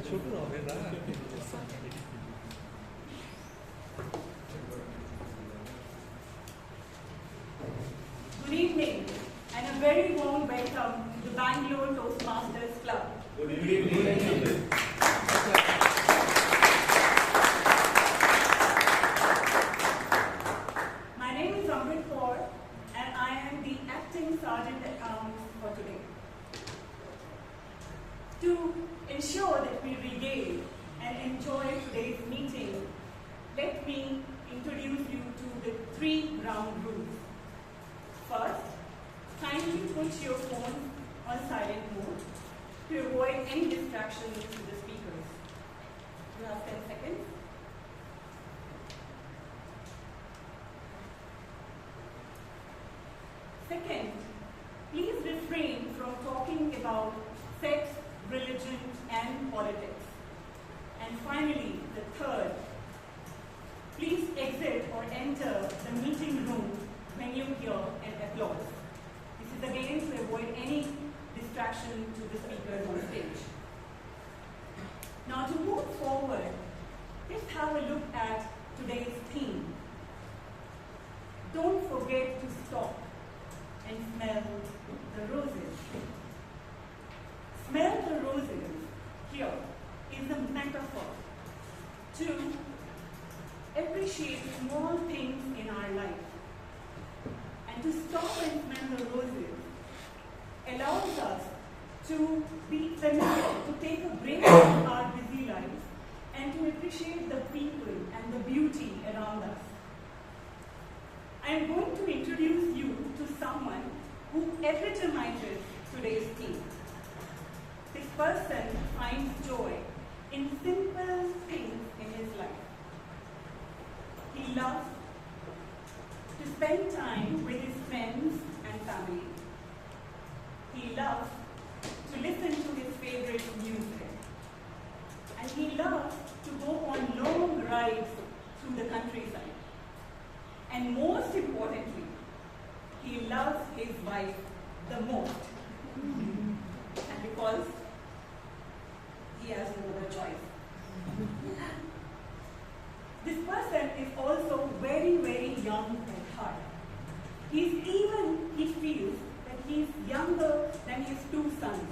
Good evening and a very warm welcome to the Bangalore Toastmasters Club. Good evening. My name is Amrit Kaur and I am the acting sergeant at arms for today. To ensure that we regale and enjoy today's meeting, let me introduce you to the 3 ground rules. First, kindly put your phone on silent mode to avoid any distractions to the speakers. You have 10 seconds. Second, please refrain from talking about sex, religion, and politics. And finally, the third, please exit or enter the meeting room when you hear an applause. This is again to avoid any distraction to the speakers on stage. Now to move forward, let's have a look at today's theme. Don't forget to stop and smell the roses. Smell the roses here is a metaphor to appreciate small things in our life. And to stop and smell the roses allows us to be familiar, to take a break from our busy lives and to appreciate the people and the beauty around us. I am going to introduce you to someone who epitomizes today's theme. This person finds joy in simple things in his life. He loves to spend time with his friends and family. He loves to listen to his favorite music. And he loves to go on long rides through the countryside. And most importantly, he loves his wife the most. And because he has no other choice. This person is also very, very young at heart. He feels that he is younger than his 2 sons,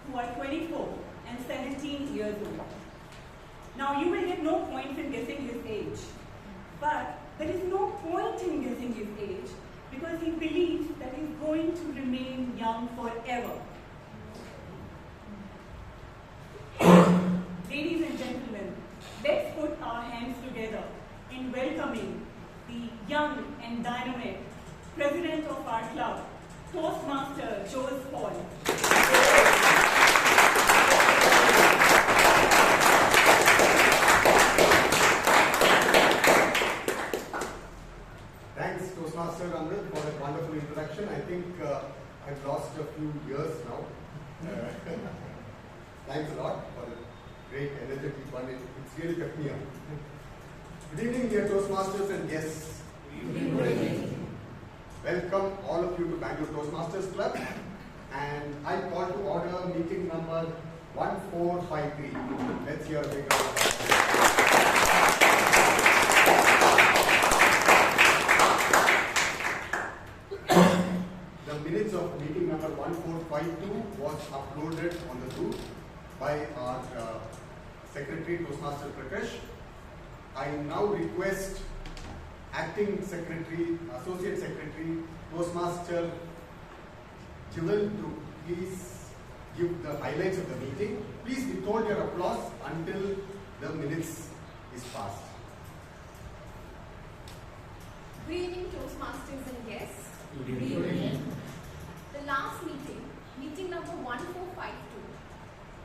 who are 24 and 17 years old. Now, you will get no points in guessing his age, but there is no point in guessing his age because he believes that he is going to remain young forever. Ladies and gentlemen, let's put our hands together in welcoming the young and dynamic president of our club, Toastmaster Jose Paul. Thanks, Toastmaster Anand, for that wonderful introduction. I think I've lost a few years now. Thanks a lot for the great, energetic one. It's really kept me up. Good evening, dear Toastmasters and guests. Good evening. Welcome all of you to Bangalore Toastmasters Club. And I call to order meeting number 1453. Let's hear a big round of applause. The minutes of meeting number 1452 was uploaded on the group by our Secretary, Toastmaster Prakarsh. I now request Acting Secretary, Associate Secretary, Toastmaster Jain to please give the highlights of the meeting. Please withhold your applause until the minutes is passed. Good evening, Toastmasters and guests. Good evening. The last meeting, meeting number 1452,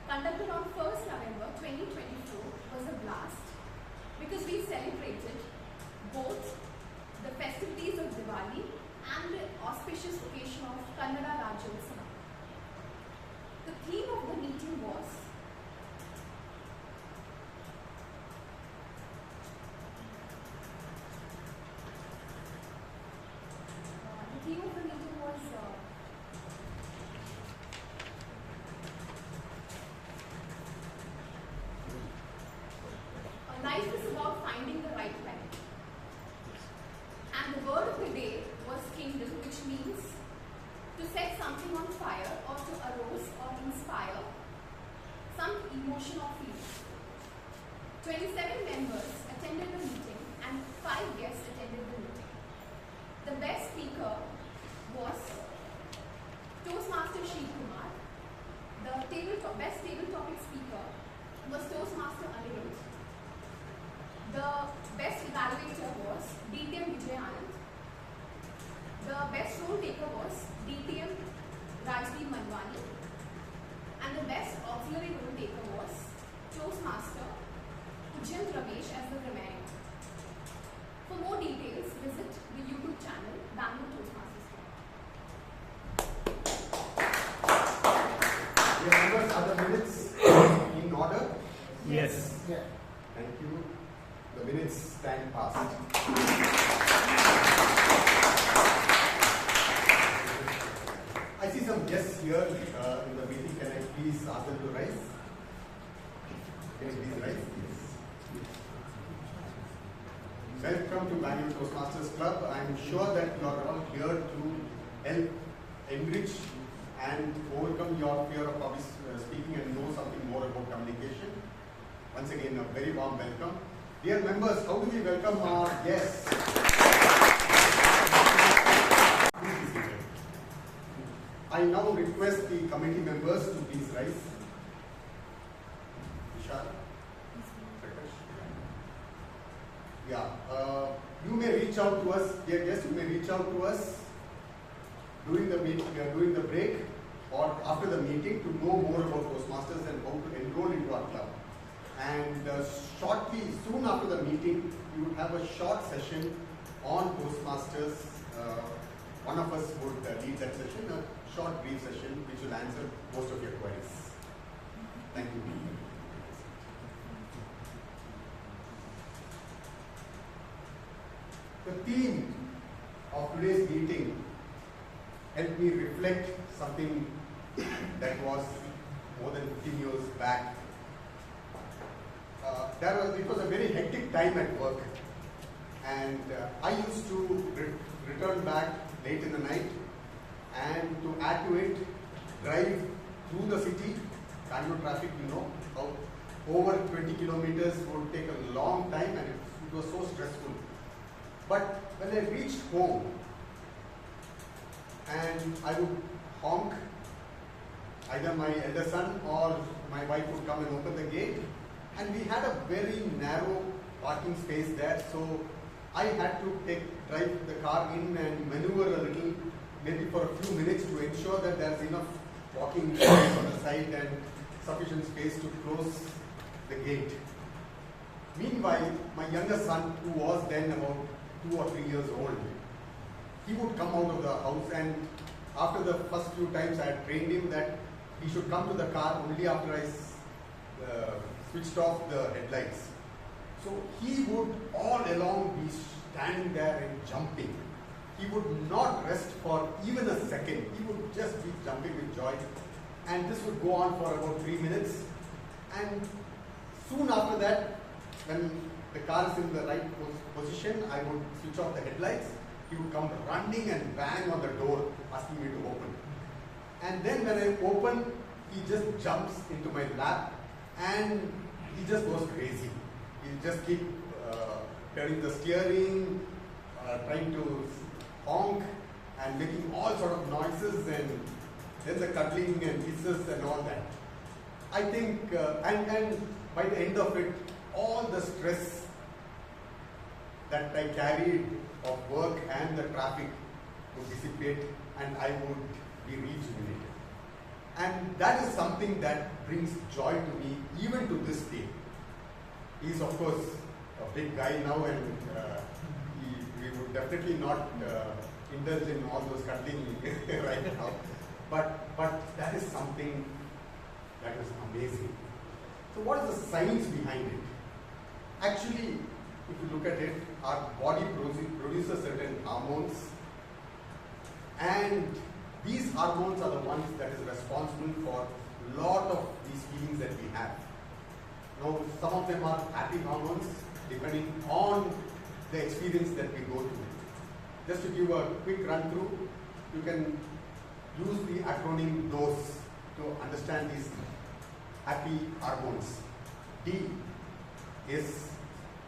conducted on 1st November 2024, was a blast because we celebrated both the festivities of Diwali and the auspicious occasion of Kannada Rajyotsava. The theme of the meeting was life is about finding the right light. And the word of the day was kindle, which means to set something on fire or to arouse or inspire some emotion or feeling. 27 members attended the meeting and 5 guests attended the meeting. The best speaker was Toastmaster Shri Kumar. The best table topic speaker was Toastmaster Anand. The best evaluator was DTM Anand. The best role taker was DTM Rajdeep Manwani. And the best auxiliary role taker was Toastmaster Jain as the grammarian. For more details, visit the YouTube channel Bangalore Toastmasters. Yes, members, are the minutes in order? Yes. Thank you. The minutes stand passed. I see some guests here in the meeting. Can I please ask them to rise? Can you please rise? Welcome to Bangalore Toastmasters Club. I am sure that you are all here to help enrich and overcome your fear of public speaking and know something more about communication. Once again, a very warm welcome. Dear members, how do we welcome our guests? I now request the committee members to please rise. Vishal. Yeah, you may reach out to us, dear guests, you may reach out to us during the break or after the meeting to know more about Toastmasters and how to enroll into our club. And shortly, soon after the meeting, we would have a short session on Toastmasters. One of us would lead that session, a short brief session which will answer most of your queries. Thank you. The theme of today's meeting helped me reflect something that was more than 15 years back. It was a very hectic time at work, and I used to return back late in the night, and to add to it, drive through the city. Bangalore traffic, you know, how over 20 kilometers would take a long time, and it was so stressful. But when I reached home, and I would honk, either my elder son or my wife would come and open the gate, and we had a very narrow parking space there, so I had to drive the car in and maneuver a little, maybe for a few minutes, to ensure that there's enough walking space on the side and sufficient space to close the gate. Meanwhile, my younger son, who was then about 2 or 3 years old, he would come out of the house, and after the first few times I had trained him that he should come to the car only after I switched off the headlights. So he would all along be standing there and jumping. He would not rest for even a second. He would just be jumping with joy. And this would go on for about 3 minutes. And soon after that, when the car is in the right position, I would switch off the headlights. He would come running and bang on the door, asking me to open. And then when I open, he just jumps into my lap, and he just goes crazy. He'll just keep turning the steering, trying to honk, and making all sort of noises, and then the cuddling and kisses and all that. I think, and by the end of it, all the stress that I carried of work and the traffic would dissipate, and I would be rejuvenated. And that is something that brings joy to me even to this day. He is, of course, a big guy now, and we would definitely not indulge in all those cuddling right now. But that is something that is amazing. So what is the science behind it? Actually, if you look at it, our body produces certain hormones, and these hormones are the ones that is responsible for a lot of these feelings that we have. Now, some of them are happy hormones, depending on the experience that we go through. Just to give a quick run through, you can use the acronym DOSE to understand these happy hormones. D is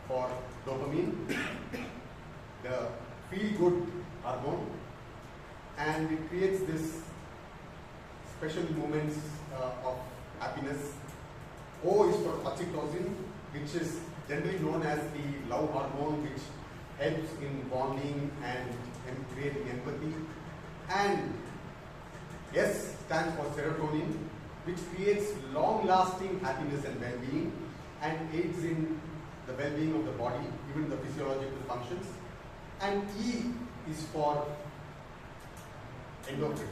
for dopamine, the feel-good hormone, and it creates this special moments of happiness. O is for oxytocin, which is generally known as the love hormone, which helps in bonding and creating empathy. And S stands for serotonin, which creates long-lasting happiness and well-being and aids in the well-being of the body, even the physiological functions. And E is for endorphin,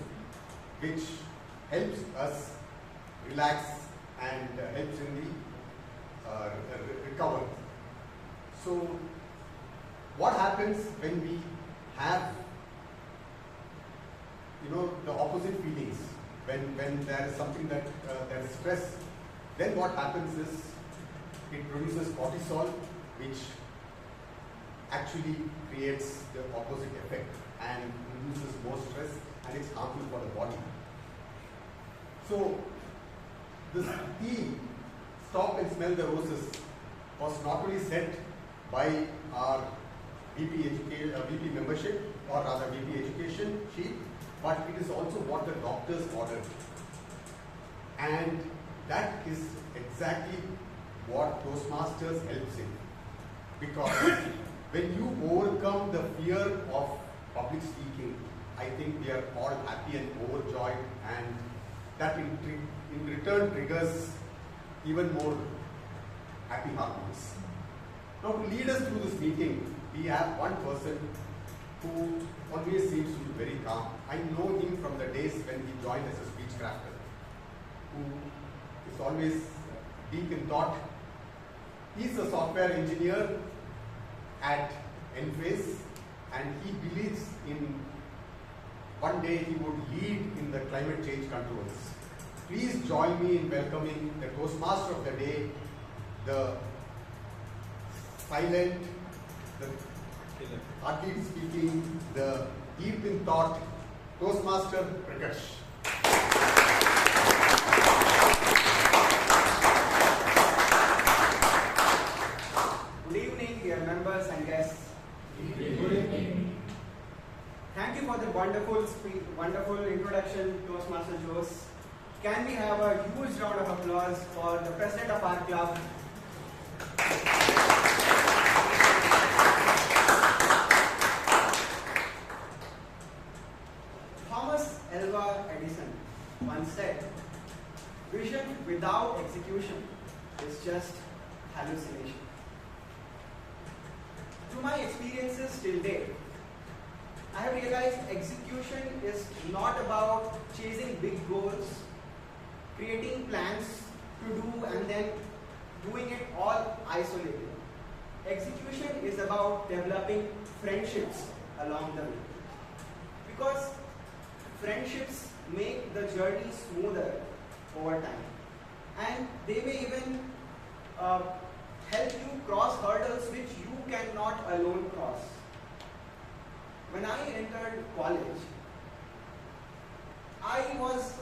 which helps us relax and helps in the recovery. So, what happens when we have, the opposite feelings? When there is something that there is stress, then what happens is it produces cortisol, which actually creates the opposite effect and induces more stress, and it's harmful for the body. So, this E, stop and smell the roses, was not only set by our VP membership, or rather VP education sheet, but it is also what the doctors ordered. And that is exactly what Toastmasters helps in. Because when you overcome the fear of public speaking, I think we are all happy and overjoyed, and that in return triggers even more happy hormones. Now, to lead us through this meeting, we have one person who always seems to be very calm. I know him from the days when he joined as a speech crafter, who is always deep in thought. He's a software engineer at Enphase, and he believes in one day he would lead in the climate change controls. Please join me in welcoming the Toastmaster of the day, the silent, the hardly speaking, the deep in thought, Toastmaster Prakarsh. Good evening, dear members and guests. Good evening. Thank you for the wonderful introduction, Toastmaster Jose. Can we have a huge round of applause for the president of our club? Thomas Alva Edison once said, "Vision without execution is just hallucination." Through my experiences till date, I have realized execution is not about chasing big goals, creating plans to do and then doing it all isolated. Execution is about developing friendships along the way. Because friendships make the journey smoother over time. And they may even help you cross hurdles which you cannot alone cross. When I entered college, I was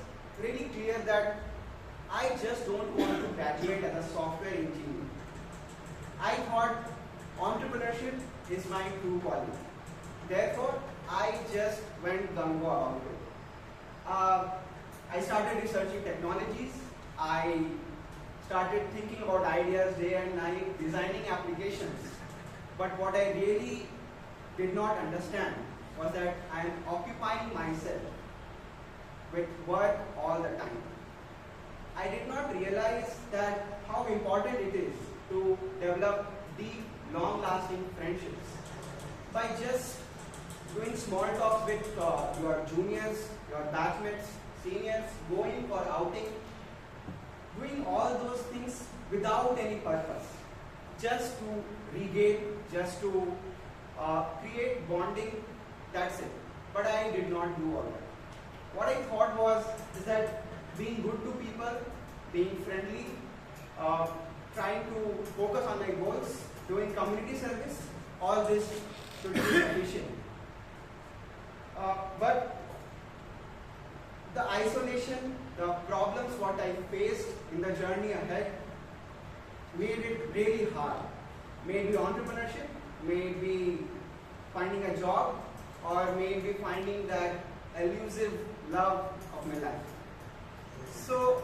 really clear that I just don't want to graduate as a software engineer. I thought entrepreneurship is my true calling. Therefore, I just went gung-ho about it. I started researching technologies. I started thinking about ideas day and night, designing applications. But what I really did not understand was that I am occupying myself with work all the time. I did not realize that how important it is to develop deep, long-lasting friendships by just doing small talks with your juniors, your batchmates, seniors, going for outing, doing all those things without any purpose, just to regate, just to create bonding, that's it. But I did not do all that. What I thought is that being good to people, being friendly, trying to focus on my goals doing community service, all this should be sufficient. But the isolation, the problems what I faced in the journey ahead made it really hard. Maybe entrepreneurship, maybe finding a job, or maybe finding that elusive love of my life. So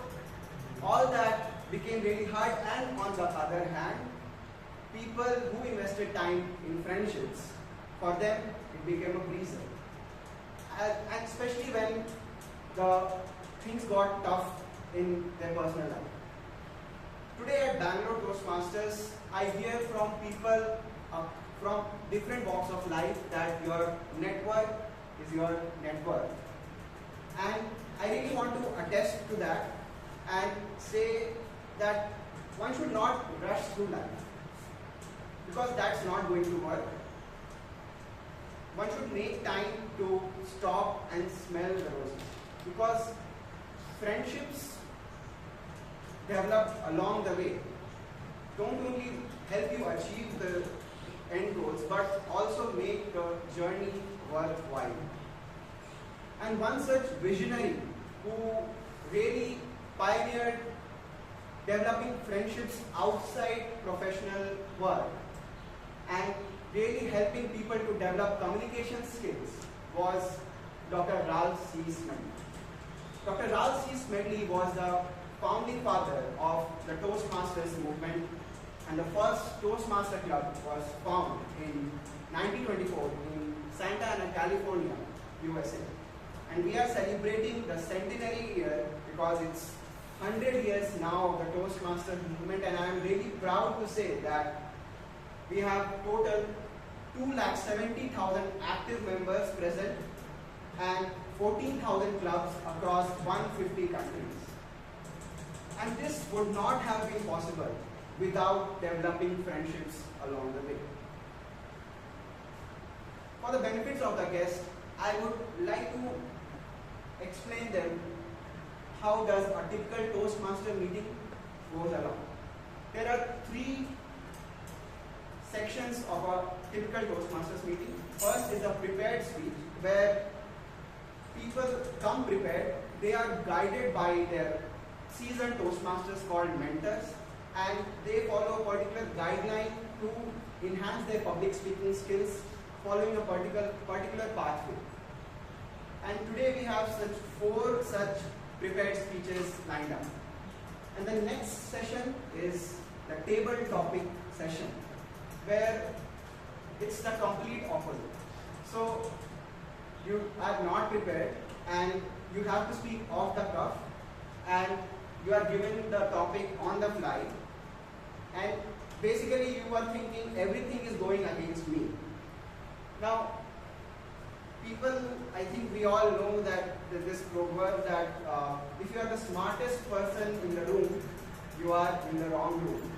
all that became really hard, and on the other hand, people who invested time in friendships, for them it became a breezer. And especially when the things got tough in their personal life. Today at Bangalore Toastmasters, I hear from people from different walks of life that your network is your net worth. And I really want to attest to that and say that one should not rush through life, because that's not going to work. One should make time to stop and smell the roses, because friendships develop along the way don't only help you achieve the end goals, but also make the journey worthwhile. And one such visionary who really pioneered developing friendships outside professional work and really helping people to develop communication skills was Dr. Ralph C. Smedley. Dr. Ralph C. Smedley was the founding father of the Toastmasters movement, and the first Toastmaster Club was founded in 1924 in Santa Ana, California, USA. And we are celebrating the centenary year because it's 100 years now of the Toastmasters movement, and I am really proud to say that we have total 270,000 active members present and 14,000 clubs across 150 countries. And this would not have been possible without developing friendships along the way. For the benefits of the guest, I would like to explain them how does a typical Toastmaster meeting goes along. There are three sections of a typical Toastmasters meeting. First is a prepared speech where people come prepared. They are guided by their seasoned Toastmasters called mentors, and they follow a particular guideline to enhance their public speaking skills following a particular pathway. And today we have four such prepared speeches lined up. And the next session is the table topic session, where it's the complete opposite. So you are not prepared and you have to speak off the cuff, and you are given the topic on the fly, and basically you are thinking everything is going against me. Now, people, I think we all know that this proverb that if you are the smartest person in the room, you are in the wrong room.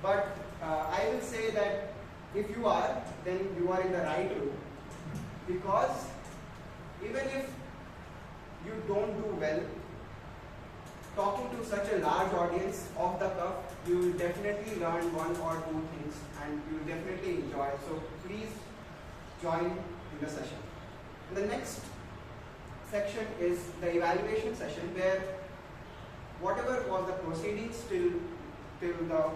But I will say that if you are, then you are in the right room, because even if you don't do well, talking to such a large audience off the cuff, you will definitely learn one or two things and you will definitely enjoy. So please join in the session. The next section is the evaluation session, where whatever was the proceedings till the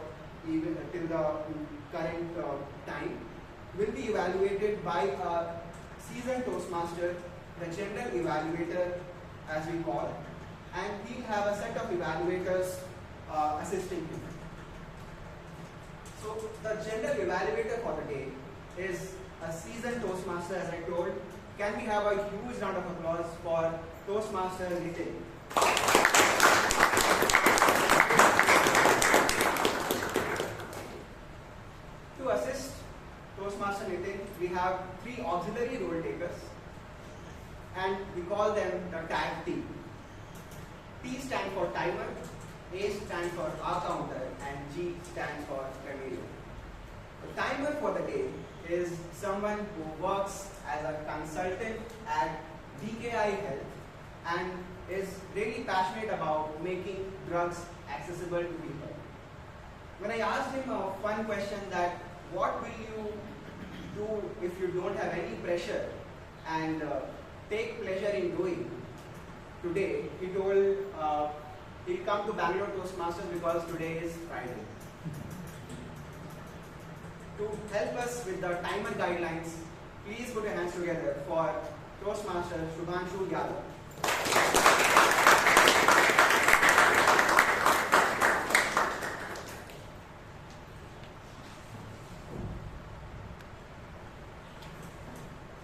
current time will be evaluated by a seasoned Toastmaster, the general evaluator as we call, and he'll have a set of evaluators assisting him. So the general evaluator for the day is a seasoned Toastmaster, as I told. Can we have a huge round of applause for Toastmaster Nitin? To assist Toastmaster Nitin, we have three auxiliary role takers, and we call them the tag team. T stands for timer, A stands for counter, and G stands for chameleon. The timer for the day is someone who works as a consultant at DKI Health and is really passionate about making drugs accessible to people. when I asked him a fun question that what will you do if you don't have any pressure and take pleasure in doing today, he told he'll come to Bangalore Toastmasters because today is Friday. To help us with the timer guidelines, please put your hands together for Toastmaster Shubharani.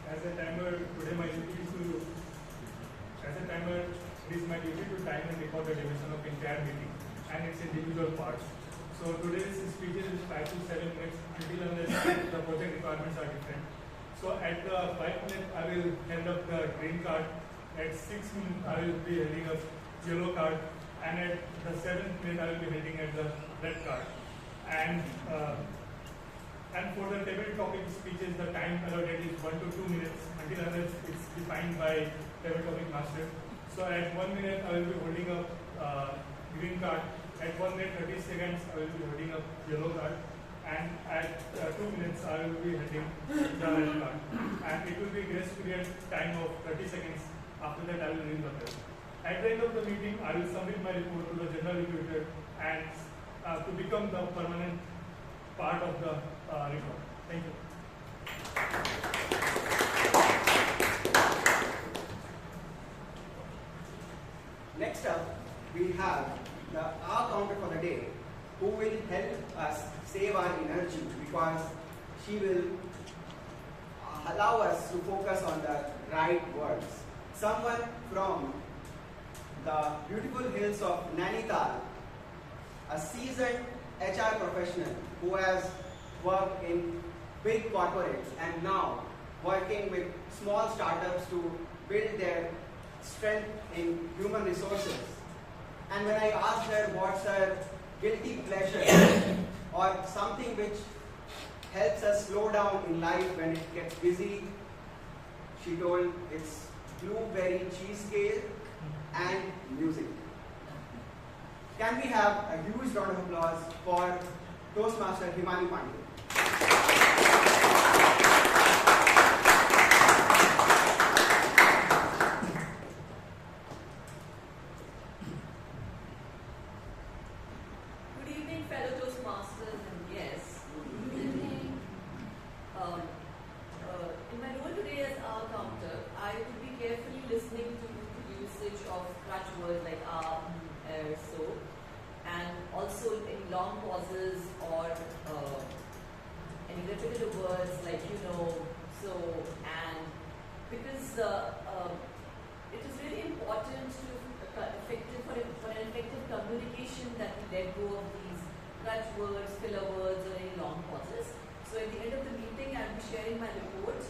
As a timer, today my duty is to, as a timer, it is my duty to time and record the duration of entire meeting and its individual parts. So today's speech is 5 to 7 minutes until unless the project requirements are different. So at the 5 minutes, I will hand up the green card. At 6 minutes, I will be holding a yellow card. And at the 7th minute, I will be holding at the red card. And for the table topic speeches, the time allotted is 1 to 2 minutes until unless it's defined by table topic master. So at 1 minute, I will be holding up green card. At 1 minute 30 seconds, I will be holding up yellow card. And at 2 minutes, I will be holding the red card. And it will be grace period time of 30 seconds. After that, I will ring the bell. At the end of the meeting, I will submit my report to the general recruiter and to become the permanent part of the record. Thank you. Next up, we have the R counter for the day, who will help us save our energy because she will allow us to focus on the right words. Someone from the beautiful hills of Nainital, a seasoned HR professional who has worked in big corporates and now working with small startups to build their strength in human resources. And when I asked her what's her guilty pleasure or something which helps us slow down in life when it gets busy, she told it's blueberry cheesecake and music. Can we have a huge round of applause for Toastmaster Himani Pandey? Good evening, fellow Toastmasters, and yes, in my role today as our counter, I will be carefully listening to the usage of crutch words like so, and also in long pauses or any repetitive words like so, and because it is really important to for an effective communication that we let go of these crutch words, filler words, or any long pauses. So at the end of the meeting, I'll be sharing my report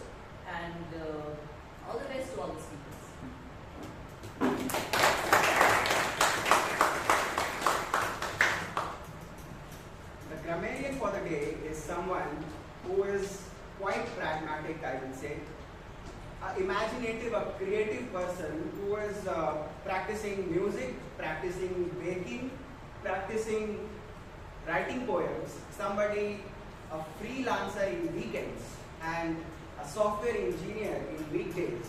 and all the best to all the speakers. The grammarian for the day is someone who is quite pragmatic, I will say. Imaginative, a creative person who is practicing music, practicing baking, practicing writing poems, somebody, a freelancer in weekends, and a software engineer in weekdays.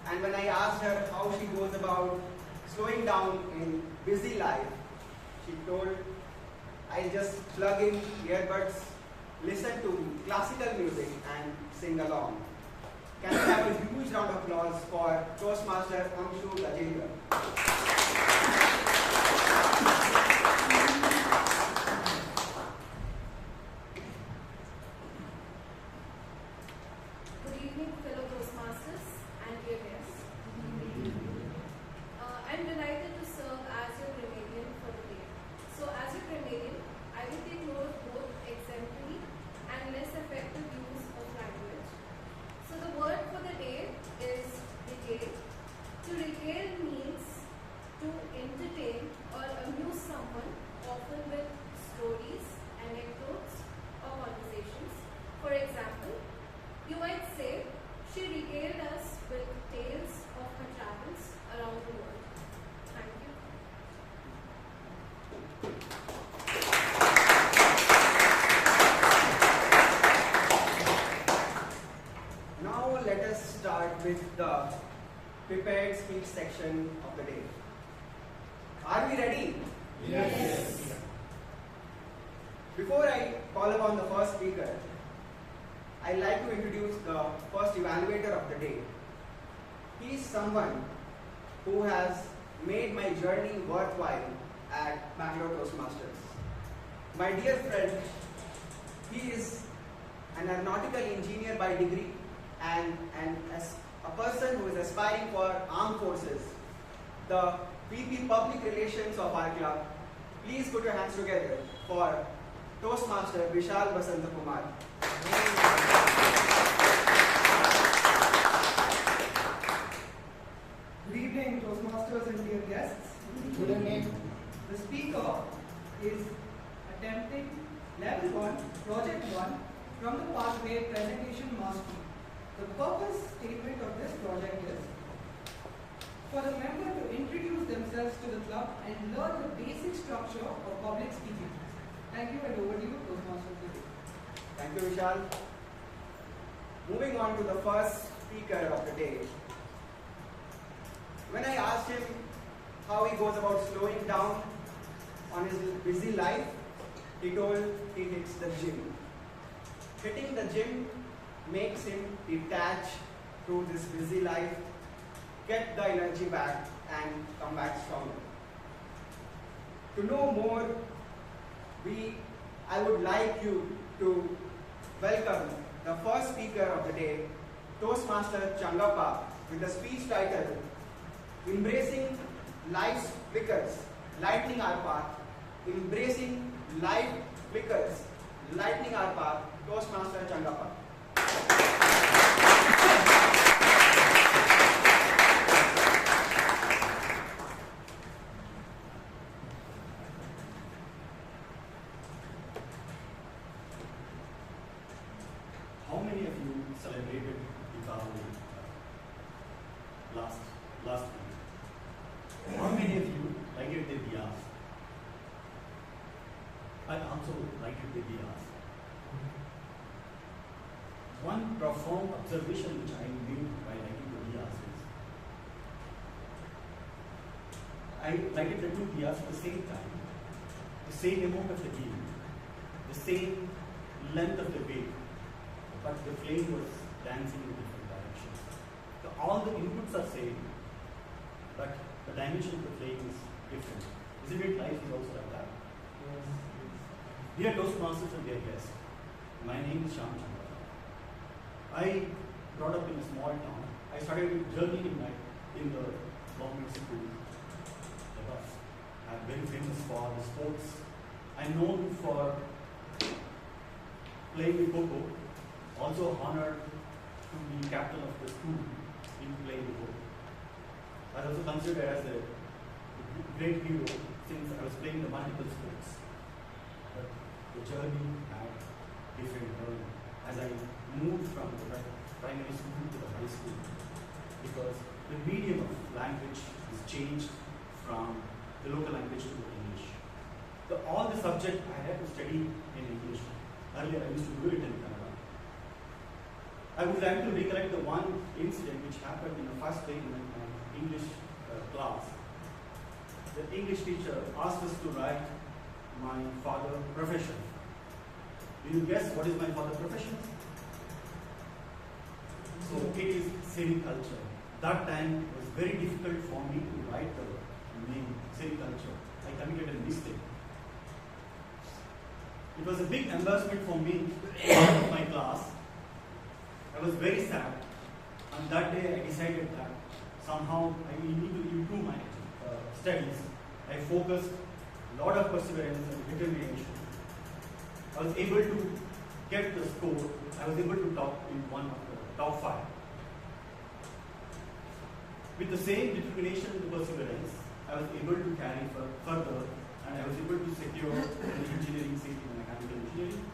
And when I asked her how she goes about slowing down in busy life, she told, I'll just plug in earbuds, listen to classical music, and sing along. Can we have a huge round of applause for Toastmaster Amrit? Good evening, fellow Toastmasters and dear guests. I'm delighted to serve as your grammarian for the day. So, as your grammarian, I will take note of both exemplary and less effective use of language. So, the word for the day is regale. To regale means to entertain or amuse someone, often with stories, anecdotes, or conversations. For example, you might say, she regaled us with tales of her travels around the world. Thank you. prepared speech section of the day. Are we ready? Yes. Before I call upon the first speaker, I'd like to introduce the first evaluator of the day. He is someone who has made my journey worthwhile at Bangalore Toastmasters. My dear friend, he is an aeronautical engineer by degree and as a person who is aspiring for armed forces. The VP Public Relations of our club, please put your hands together for Toastmaster Vishal Basanta Kumar. Good evening, Toastmasters and dear guests. Good evening. The speaker is attempting Level 1, Project 1 from the pathway Presentation Mastery. The purpose statement of this project is for the member to introduce themselves to the club and learn the basic structure of public speaking. Thank you and over to you, Toastmasters. Thank you, Vishal. Moving on to the first speaker of the day. When I asked him how he goes about slowing down on his busy life, he told he hits the gym. Hitting the gym makes him detach through this busy life, get the energy back and come back stronger. To know more, I would like you to welcome the first speaker of the day, Toastmaster Changappa, with the speech title, Embracing Life's Flickers, Lightening Our Path. Embracing Life Flickers, Lightening Our Path, Toastmaster Changappa. How many of you celebrated Deepavali last week? How many of you lighted the diyas? I also lighted the diyas. One profound observation which I made by lighting the diyas is, I lighted the two diyas at the same time, the same amount of the ghee, the same length of the wick, but the flame was dancing in different directions. So all the inputs are same, but the dimension of the flame is different. Isn't it life is also like that? Yes. Dear Toastmasters and dear guests, my name is Shyam Chandra. I brought up in a small town. I started journeying in the government school. I'm very famous for the sports. I'm known for playing with Coco. Also honored to be captain of the school in playing with Coco. I was also considered as a great hero since I was playing the multiple sports. But the journey had different journey as I moved from the primary school to the high school, because the medium of language is changed from the local language to the English. All the subject I had to study in English. Earlier I used to do it in Kannada. I would like to recollect the one incident which happened in the first day in my English class. The English teacher asked us to write my father's profession. Do you guess what is my father's profession? So it is sericulture. That time it was very difficult for me to write the name sericulture. I committed a mistake. It was a big embarrassment for me in my class. I was very sad, and that day I decided that somehow I need to improve my studies. I focused a lot of perseverance and determination. I was able to get the score. I was able to top in one of the top 5. With the same determination and perseverance, I was able to carry further, and I was able to secure an engineering seat in mechanical engineering.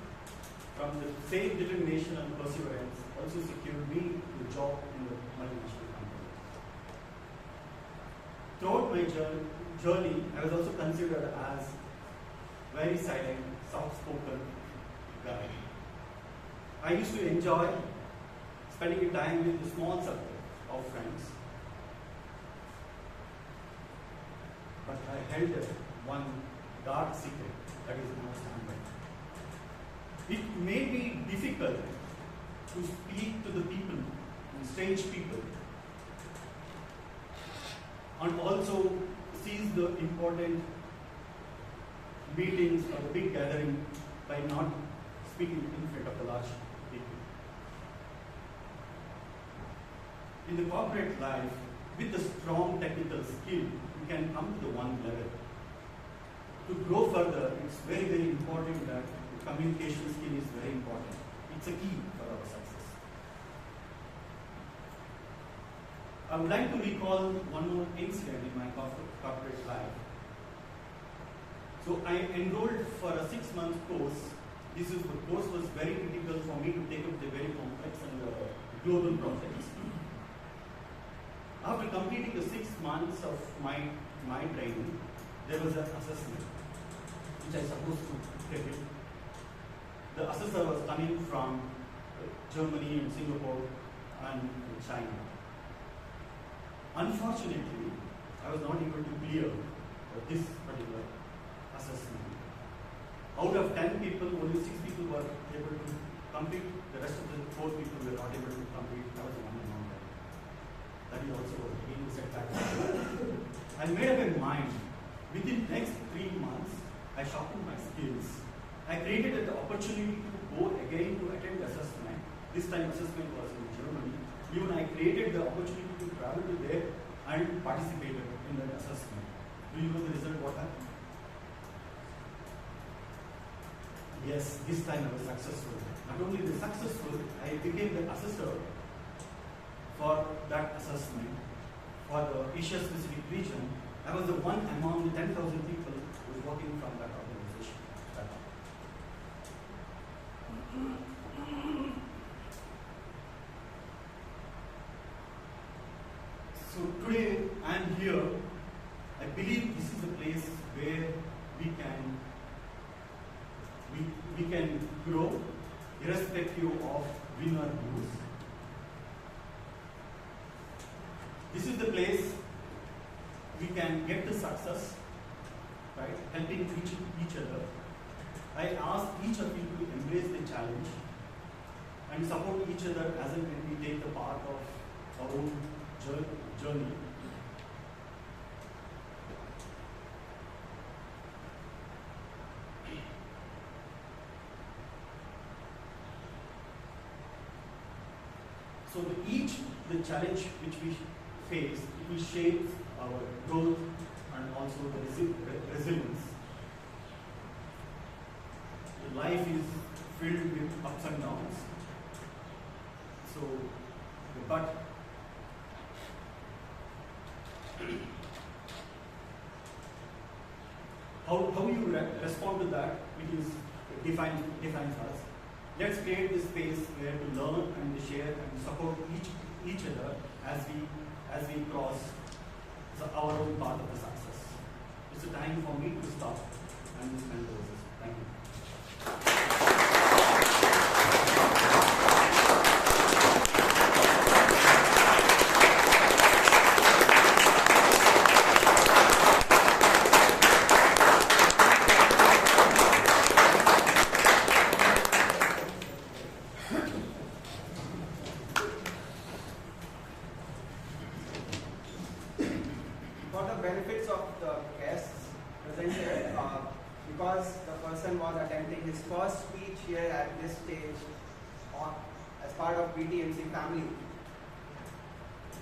From the same determination and perseverance, also secured me the job in the multinational company. Throughout my journey, I was also considered as very silent, soft-spoken guy. I used to enjoy spending time with a small circle of friends. held one dark secret that is now standby. It may be difficult to speak to the people, stage people, and also seize the important meetings or the big gathering by not speaking in front of the large people. In the corporate life, with a strong technical skill, you can come to the one level. To grow further, it's very, very important that the communication skill is very important. It's a key for our success. I would like to recall one more incident in my corporate life. So I enrolled for a 6-month course. The course was very critical for me to take up the very complex and global projects. After completing the 6 months of my training, there was an assessment, which I supposed to take it. The assessor was coming from Germany and Singapore and China. Unfortunately, I was not able to clear this particular assessment. Out of 10 people, only 6 people were able to complete. The rest of the 4 people were not able to complete. That was one among them. That is also again a setback. I made up my mind. Within next 3 months, I sharpened my skills. I created the opportunity to go again to attend the assessment. This time assessment was in Germany. Even I created the opportunity to travel to there and participated in that assessment. Do you know the result what happened? Yes, this time I was successful. Not only the successful, I became the assessor for that assessment for the Asia Pacific region. I was the one among the 10,000 people who was working from that organization. So today I am here. I believe this is a place where we can grow irrespective of win or lose. This is the place we can get the success, right? Helping each other. I ask each of you to embrace the challenge and support each other as and when we take the part of our own journey. So the challenge which we face, it will shape our growth and also the resilience. The life is filled with ups and downs. So, but how you respond to that, it is defines us. Let's create this space where to learn and to share and support each other as we cross our own path of the success. It's a time for me to stop and to spend roses. Thank you.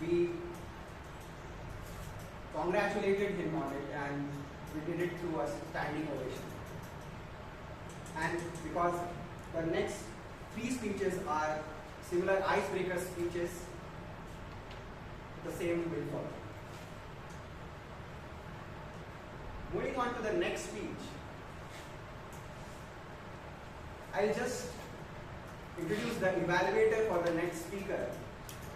We congratulated him on it and we did it through a standing ovation. And because the next 3 speeches are similar icebreaker speeches, the same will follow. Moving on to the next speech, I'll just introduce the evaluator for the next speaker,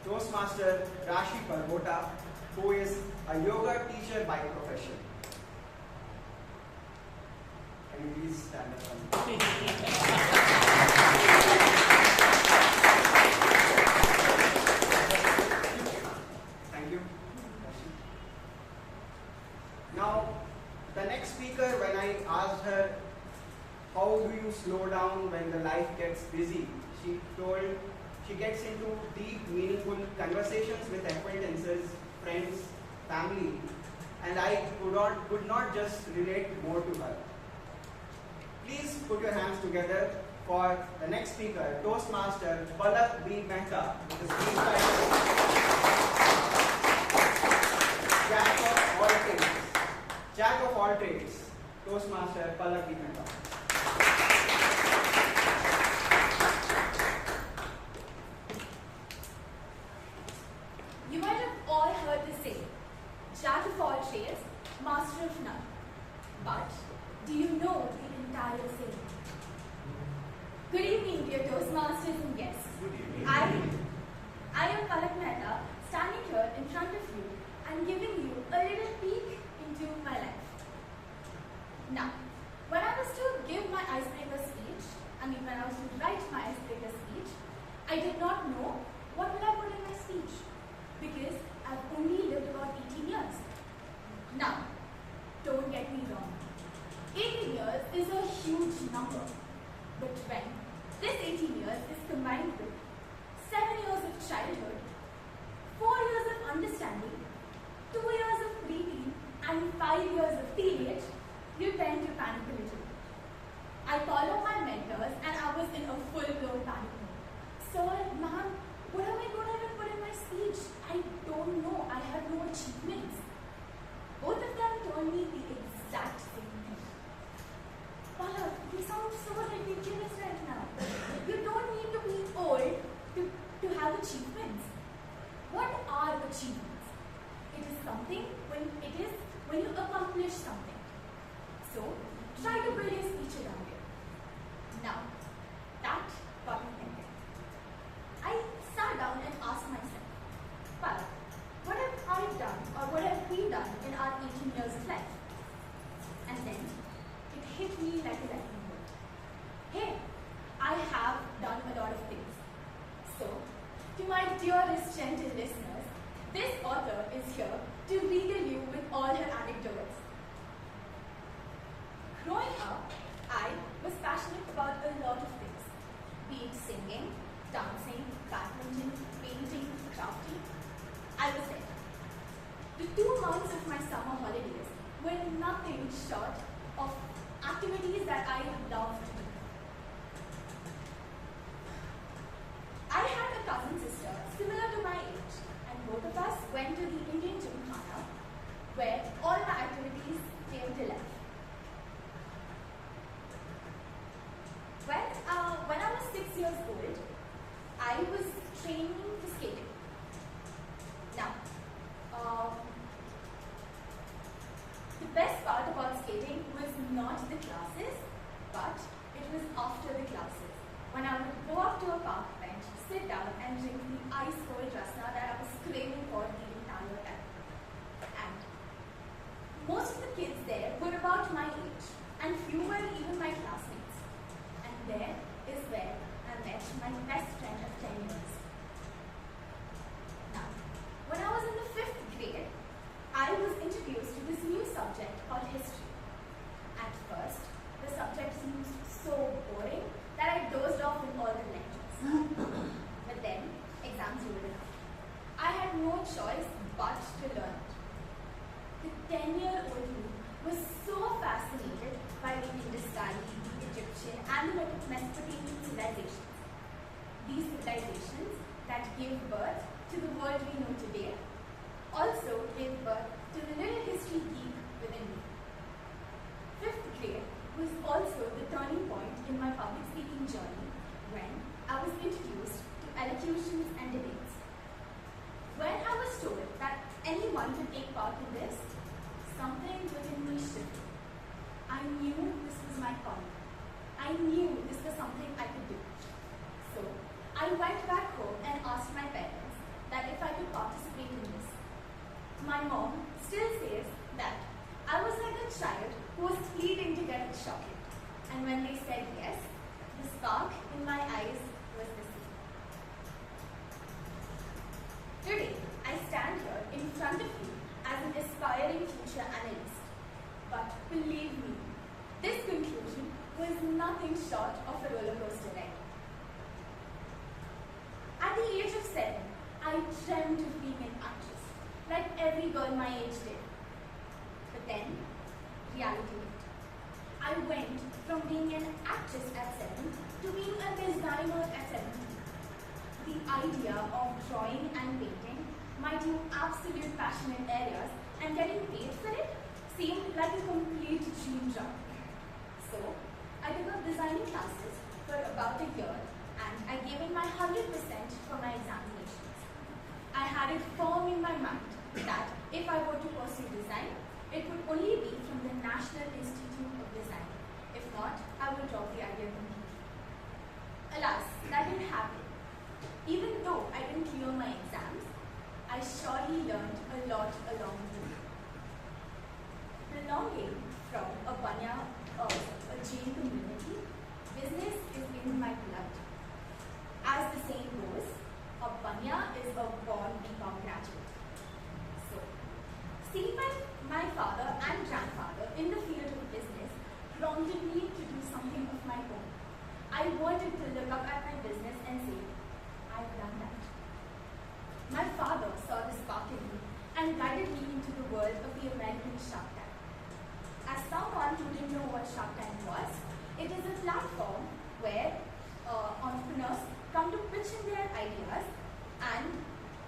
Toastmaster Rashi Parvota, who is a yoga teacher by profession. Can you please stand up? Thank you. Now, The next speaker, when I asked her, how do you slow down when the life gets busy? She told she gets into deep, meaningful conversations with acquaintances, friends, family, and I could not just relate more to her. Please put your hands together for the next speaker, Toastmaster Palak B. Mehta, with the speech title Jack of all trades, Toastmaster Palak B. Mehta. You might have all heard the saying, Jack of all trades, master of none. But do you know the entire saying? Good evening, dear Toastmasters and guests. Good evening. I am Palak Mehta, standing here in front of you and giving you a little peek into my life. Now, when I was to give my icebreaker speech, when I was to write my icebreaker speech, I did not know what will I put in my speech, because I've only lived about 18 years. Now, don't get me wrong. 18 years is a huge number. But when this 18 years is combined with 7 years of childhood, 4 years of understanding, 2 years of preteen, and 5 years of teenage, you tend to panic a little. I called up my mentors and I was in a full-blown panic mode. Sir, ma'am, what am I going to put in my speech? I don't know. I have no achievements. Both of them told me the exact same thing. Palak, you sound so ridiculous right now. You don't need to be old to have achievements. What are achievements? It is something when you accomplish something. So, try to build your speech around it. Now, that got me thinking. I sat down and asked myself, Palak, what have I done or what have we done in our 18 years of life? And then, it hit me like a lightning bolt. Hey, I have done a lot of things. So, to my dearest gentle listeners, this author is here to regale you with all her anecdotes. Growing up, I was passionate about a lot of things, be it singing, dancing, badminton, painting, crafting. I was there. The 2 months of my summer holidays were nothing short of activities that I loved to do. I had a cousin sister similar to my age, and both of us went to the Indian Gymkhana, where all my activities came to life. When I was 6 years old, I was training for skating. Now, the best part about skating was not the classes, but it was after the classes, when I would go up to a park bench, sit down and drink the ice-cold rasna that I was craving for the entire time. And most of the kids there were about my age, and few were even my classmates. And there is where I met my best friend of 10 years. Now, when I was in the 5th grade, I was introduced to this new subject called history. At first, the subject seemed so boring that I dozed off in all the lectures. But then, exams rolled around. I had no choice but to learn it. The 10-year-old me was so fascinated by the Hindustani, the Egyptian, and the Mesopotamian civilizations. These civilizations that gave birth to the world we know today also gave birth to the little history geek within me. 5th grade was also the turning point in my public speaking journey when I was introduced to elocutions and debates. When I was told that anyone could take part in this, something within me shifted. I knew this was my calling. I knew this was something I could do. So, I went back home and asked my parents that if I could participate in this. My mom still says that I was like a child who was pleading to get a chocolate. And when they said yes, the spark in my eyes was the same. Today, I stand here in front of you as an aspiring future analyst. But was nothing short of a roller coaster ride. At the age of 7, I dreamt of being an actress, like every girl my age did. But then, reality hit. I went from being an actress at 7 to being a designer at 17. The idea of drawing and painting, my two absolute passionate areas, and getting paid for it seemed like a complete dream job. So, I took up designing classes for about a year and I gave it my 100% for my examinations. I had it firm in my mind that if I were to pursue design, it would only be from the National Institute of Design. If not, I would drop the idea completely. Alas, that didn't happen. Even though I didn't clear my exams, I surely learned a lot along the way. Belonging from a Jain community, business is in my blood. As the saying goes, a Banya is a born BCom graduate. So, seeing my father and grandfather in the field of business prompted me to do something of my own. I wanted to look up at my business and say, I've done that. My father saw the spark in me and guided me into the world of the American Shark Tank. As someone who didn't know what Shark Tank was, it is a platform where entrepreneurs come to pitch in their ideas and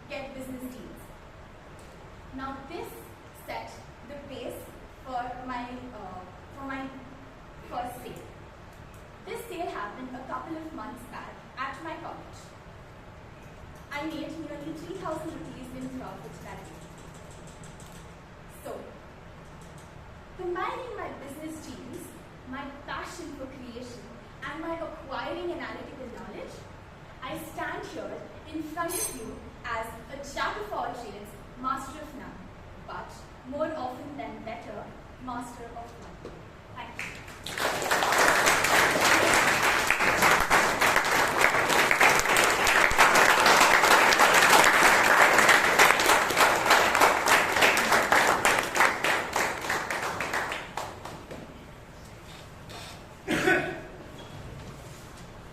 get business deals. Now this set the pace for my first sale. This sale happened a couple of months back at my college. I made nearly 3,000 rupees in profit that day. So, combining my business genes, my passion for creation, and my acquiring analytical knowledge, I stand here in front of you as a jack of all trades, master of none, but more often than better, master of one. Thank you.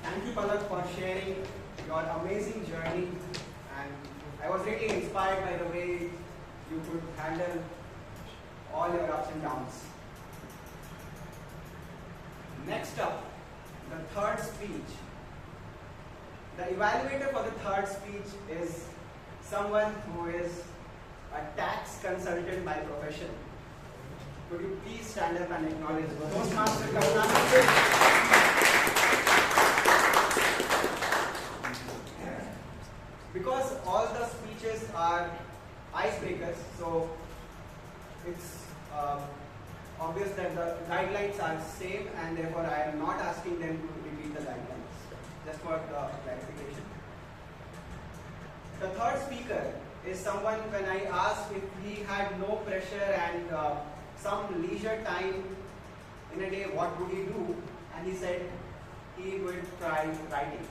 Thank you, Palak, for sharing your amazing journey, and I was really inspired by the way you could handle all your ups and downs. Next up, the third speech. The evaluator for the third speech is someone who is a tax consultant by profession. Could you please stand up and acknowledge the Toastmaster Kaur? Because all the speeches are icebreakers, so it's obvious that the guidelines are same, and therefore I am not asking them to repeat the guidelines, just for the clarification. The third speaker is someone when I asked if he had no pressure and some leisure time in a day, what would he do? And he said he would try writing.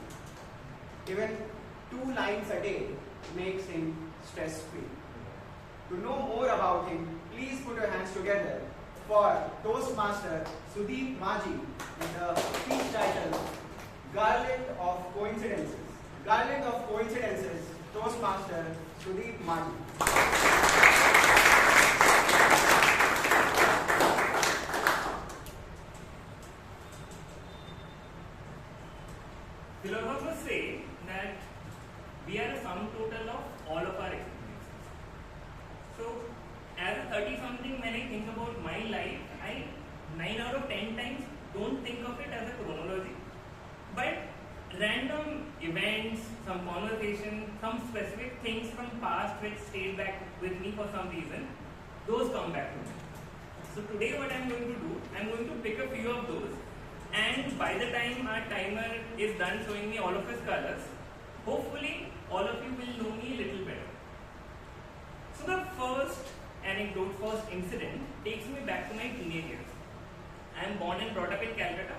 Even 2 lines a day makes him stress-free. To know more about him, please put your hands together for Toastmaster Sudip Maji with the speech title Garland of Coincidences. Garland of Coincidences, Toastmaster Sudip Maji. Philosophers say that we are a sum total of all of our experiences. So, as a 30-something, when I think about my life, I 9 out of 10 times don't think of it as a chronology, but random events, some conversation, some specific things from past which stayed back with me for some reason, those come back to me. So today what I'm going to do, I'm going to pick a few of those, and by the time our timer is done showing me all of his colors, hopefully all of you will know me a little better. So the first anecdote, first incident takes me back to my teenage years. I am born and brought up in Calcutta.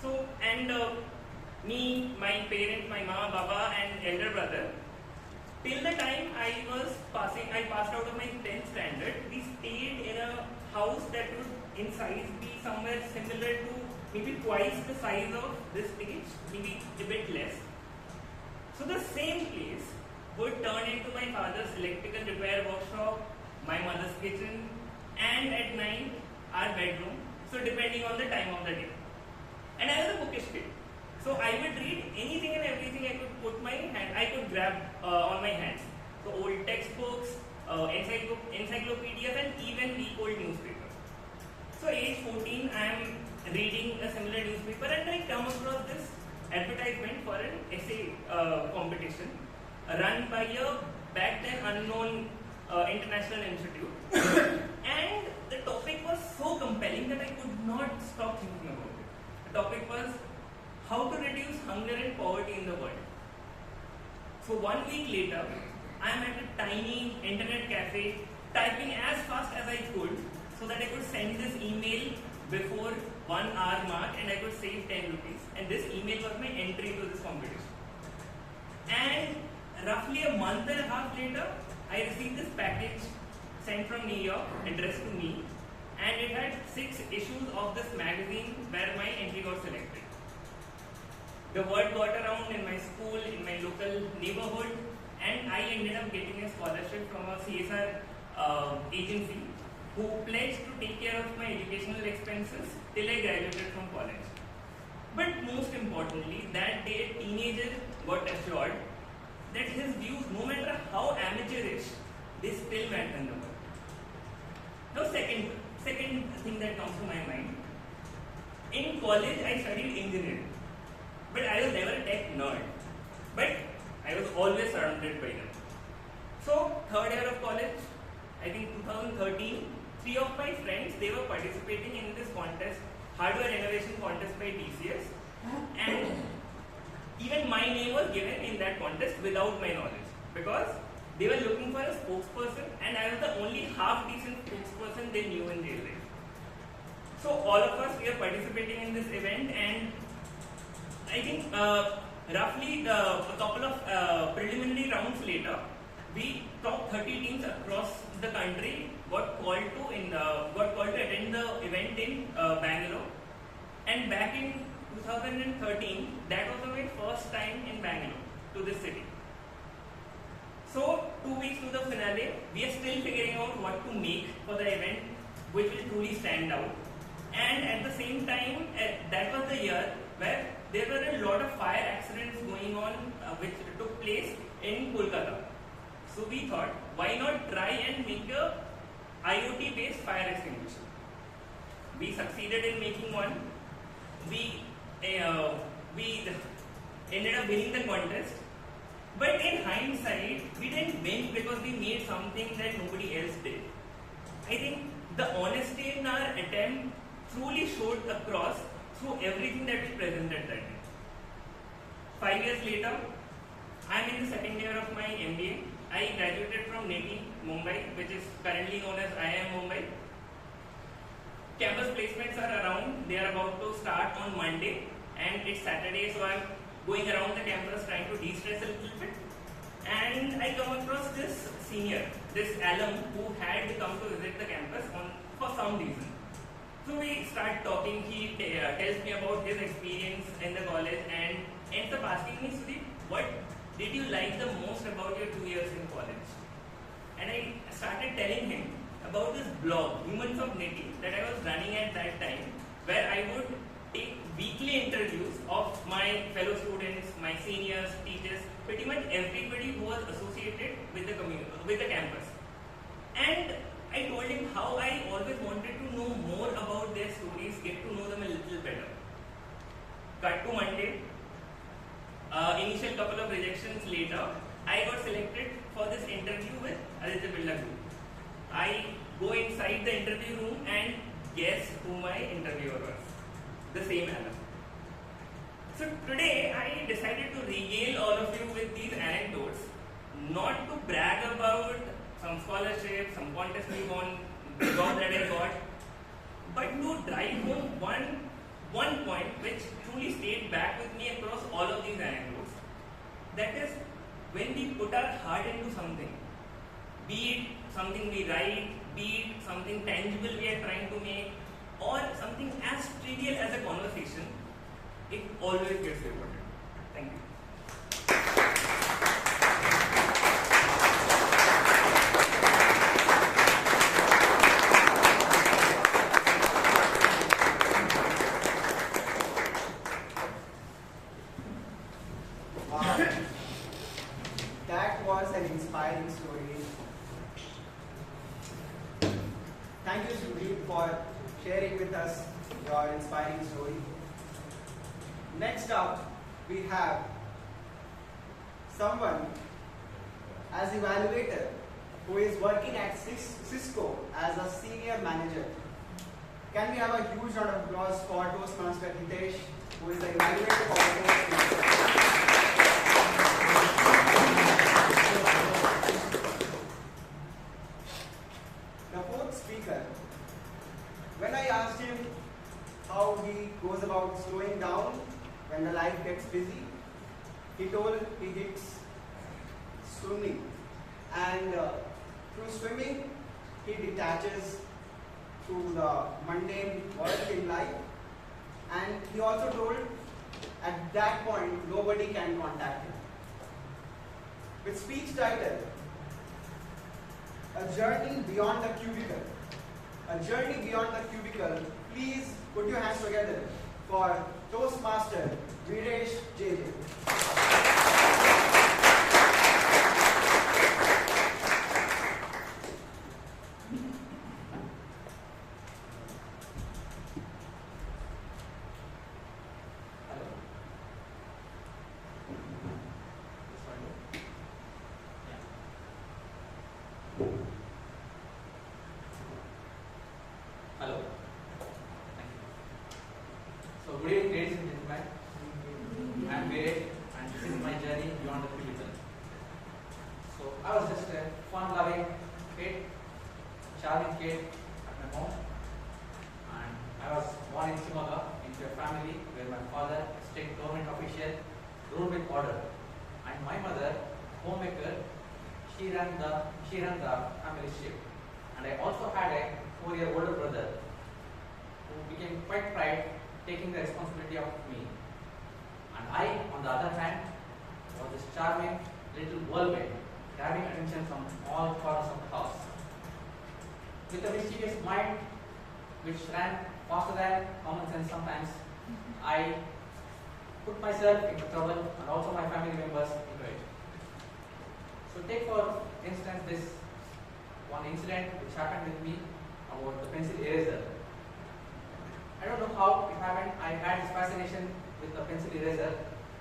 So, and me, my parents, my mama, baba and elder brother, till the time I passed out of my 10th standard, we stayed in a house that would in size be somewhere similar to maybe twice the size of this page, maybe a bit less. So the same place would turn into my father's electrical repair workshop, my mother's kitchen, and at night, our bedroom. So depending on the time of the day. And I was a bookish kid. So I would read anything and everything I could put my hand, I could grab on my hands. So old textbooks, encyclopedias, and even the old newspaper. So age 14, I am reading a similar newspaper and I come across this advertisement for an essay competition run by a back then unknown international institute. And the topic was so compelling that I could not stop thinking about it. The topic was how to reduce hunger and poverty in the world. So 1 week later, I am at a tiny internet cafe typing as fast as I could so that I could send this email before 1 hour mark and I could save 10 rupees. And this email was my entry to this competition. And roughly a month and a half later, I received this package sent from New York, addressed to me, and it had 6 issues of this magazine where my entry got selected. The word got around in my school, in my local neighborhood, and I ended up getting a scholarship from a CSR agency who pledged to take care of my educational expenses till I graduated from college. But most importantly, that day a teenager got assured that his views, no matter how amateurish, they still matter in the world. Now second thing that comes to my mind, in college I studied engineering, but I was never a tech nerd, but I was always surrounded by them. So third year of college, I think 2013, 3 of my friends, they were participating in this contest, hardware innovation contest by TCS, and even my name was given in that contest without my knowledge, because they were looking for a spokesperson and I was the only half decent spokesperson they knew in real life. So all of us, we are participating in this event, and I think roughly a couple of preliminary rounds later, we top 30 teams across the country got called to attend the event in Bangalore. And back in 2013, that was my first time in Bangalore, to this city. So 2 weeks to the finale, we are still figuring out what to make for the event which will truly stand out. And at the same time, that was the year where there were a lot of fire accidents going on which took place in Kolkata. So we thought, why not try and make a IoT based fire extinguisher? We succeeded in making one. We ended up winning the contest. But in hindsight, we didn't win because we made something that nobody else did. I think the honesty in our attempt truly showed across through everything that we presented that day. 5 years later, I am in the second year of my MBA. I graduated from NITI, Mumbai, which is currently known as IIM Mumbai. Campus placements are around. They are about to start on Monday, and it's Saturday, so I'm going around the campus trying to de-stress a little bit. And I come across this senior, this alum who had come to visit the campus for some reason. So we start talking. He tells me about his experience in the college and ends up asking me, Sudip, what did you like the most about your 2 years in college? And I started telling him about this blog, Humans of NITI, that I was running at that time, where I would take weekly interviews of my fellow students, my seniors, teachers, pretty much everybody who was associated with the community, with the campus. And I told him how I always wanted to know more about their stories, get to know them a little better. Cut to Monday. Initial couple of rejections later, I got selected for this interview with Chandapillai group. I go inside the interview room and guess who my interviewer was. The same alum. So today I decided to regale all of you with these anecdotes, not to brag about some scholarship, some contest we won, the job that I got, but to drive home one point which truly stayed back with me across all of these anecdotes. That is, when we put our heart into something, be it something we write, be it something tangible we are trying to make, or something as trivial as a conversation, always gets reported. Thank you. Wow. That was an inspiring story. Thank you, Sudip, for sharing with us your inspiring story. Next up, we have someone as evaluator who is working at Cisco as a senior manager. Can we have a huge round of applause for Toastmaster Hitesh, who is the evaluator for the Toastmaster? The fourth speaker, when I asked him how he goes about slowing down when the life gets busy, he told he hits swimming, and through swimming he detaches to the mundane world in life, and he also told at that point nobody can contact him. With speech title, A Journey Beyond the Cubicle. A Journey Beyond the Cubicle. Please put your hands together for Toastmaster Veeresh JJ. Hello. Thank you. So, good evening, ladies and gentlemen. I am Veeresh, and this is my journey beyond the cubicle. So, I was just a fun-loving kid, charming kid at my home, and I was born in Shimoga into a family where my father, a strict government official, ruled with order, and my mother, homemaker, she ran the family ship. And I also had a 4-year older brother who became quite proud, taking the responsibility of me. And I, on the other hand, was this charming little whirlwind, grabbing attention from all corners of the house. With a mischievous mind which ran faster than common sense sometimes, I put myself into trouble and also my family members into it. So take for instance this one incident which happened with me about the pencil eraser. I don't know how it happened. I had this fascination with the pencil eraser,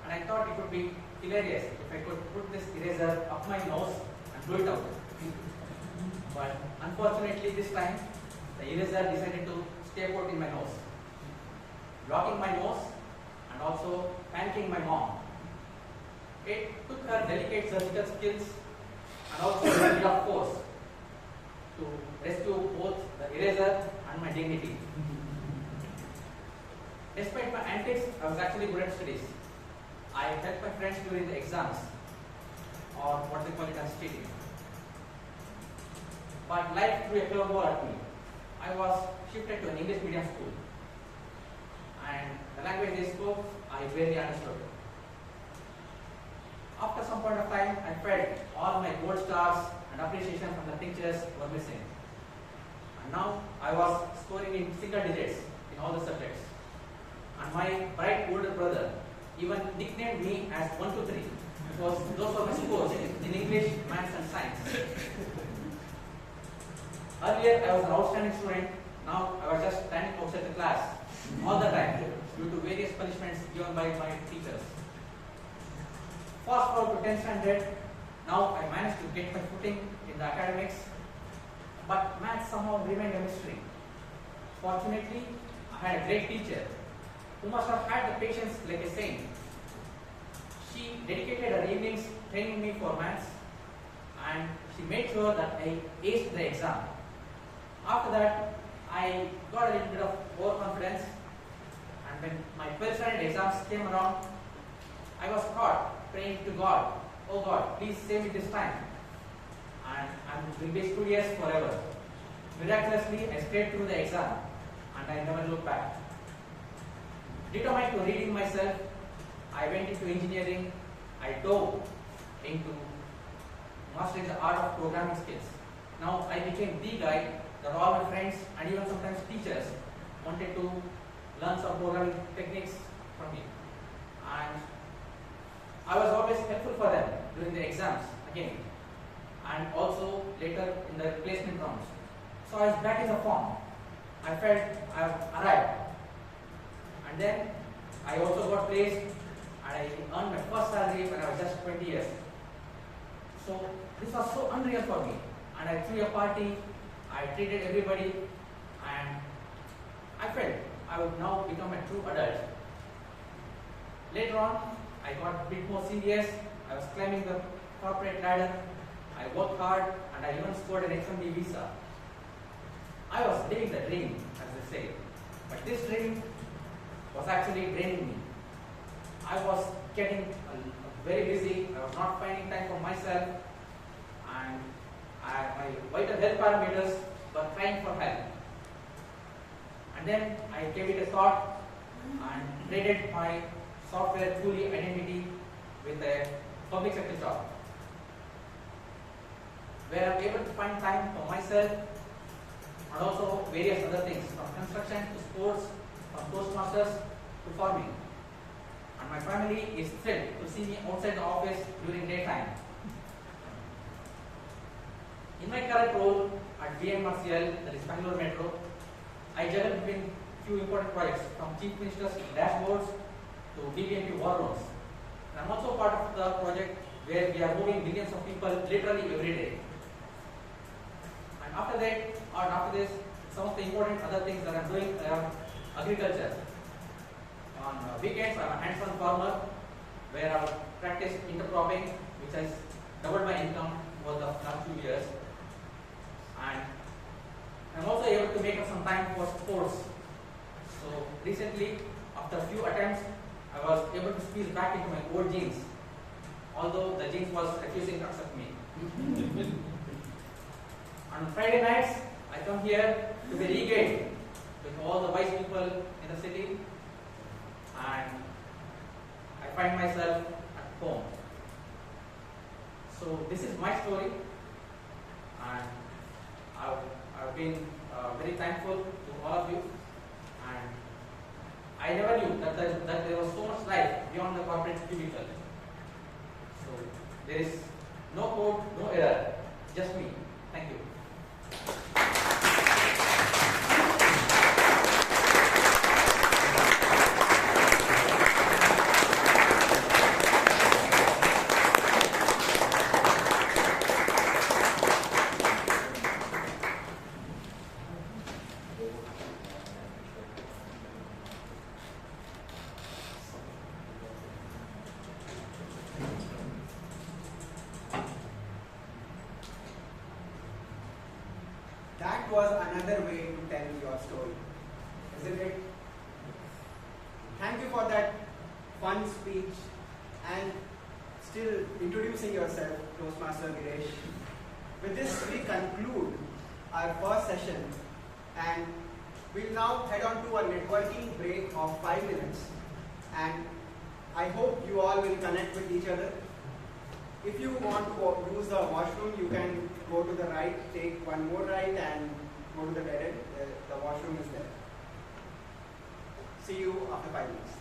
and I thought it would be hilarious if I could put this eraser up my nose and blow it out. But unfortunately this time, the eraser decided to stay put in my nose, blocking my nose and also panicking my mom. It took her delicate surgical skills and also a deal of force to rescue both the eraser and my dignity. Despite my antics, I was actually good at studies. I helped my friends during the exams, or what they call it as cheating. But life threw a curveball at me. I was shifted to an English medium school, and the language they spoke, I barely understood. After some point of time, I felt all my gold stars and appreciation from the teachers were missing. And now I was scoring in single digits in all the subjects. And my bright older brother even nicknamed me as 1, 2, 3 because those were my scores in English, Maths and Science. Earlier I was an outstanding student, now I was just standing outside the class all the time due to various punishments given by my teachers. Fast forward to 10th standard, now I managed to get my footing in the academics, but maths somehow remained a mystery. Fortunately, I had a great teacher who must have had the patience like a saint. She dedicated her evenings training me for maths, and she made sure that I aced the exam. After that, I got a little bit of overconfidence, and when my 12th standard exams came around, I was caught praying to God, "Oh God, please save me this time." And I will be studious forever. Miraculously, I stayed through the exam, and I never looked back. Determined to redeem myself, I went into engineering. I dove into mastering the art of programming skills. Now I became the guy that all my friends and even sometimes teachers wanted to learn some programming techniques from me. And I was always helpful for them during the exams again, and also later in the placement rounds. So I was back in the form. I felt I have arrived. And then I also got placed and I earned my first salary when I was just 20 years. So this was so unreal for me. And I threw a party, I treated everybody, and I felt I would now become a true adult. Later on, I got a bit more serious. I was climbing the corporate ladder. I worked hard and I even scored an H-1B visa. I was living the dream, as they say. But this dream was actually draining me. I was getting very busy. I was not finding time for myself. And my vital health parameters were crying for help. And then I gave it a thought and traded my software truly identity with a public sector job, where I'm able to find time for myself and also various other things, from construction to sports, from Toastmasters to farming. And my family is thrilled to see me outside the office during daytime. In my current role at BMRCL, that is Bangalore Metro, I juggle between few important projects, from Chief Minister's dashboards to BBMP war rooms. And I'm also part of the project where we are moving millions of people literally every day. And after that, or after this, some of the important other things that I'm doing around agriculture. On weekends, I'm a hands-on farmer where I practice intercropping, which has doubled my income over the last few years. And I'm also able to make up some time for sports. So recently, after a few attempts, I was able to squeeze back into my old jeans, although the jeans was refusing to accept me. On Friday nights, I come here to be regained with all the wise people in the city, and I find myself at home. So this is my story, and I've been very thankful to all of you, and I never knew that there was so much life beyond the corporate cubicle. So there is no code, no error, just me. Thank you. That was another way to tell your story, isn't it? Thank you for that fun speech and still introducing yourself, Toastmaster Veeresh. With this, we conclude our first session, and we'll now head on to a networking break of 5 minutes. And I hope you all will connect with each other. If you want to use the washroom, you can go to the right, take one more right, and go to the dead end. The washroom is there. See you after 5 minutes.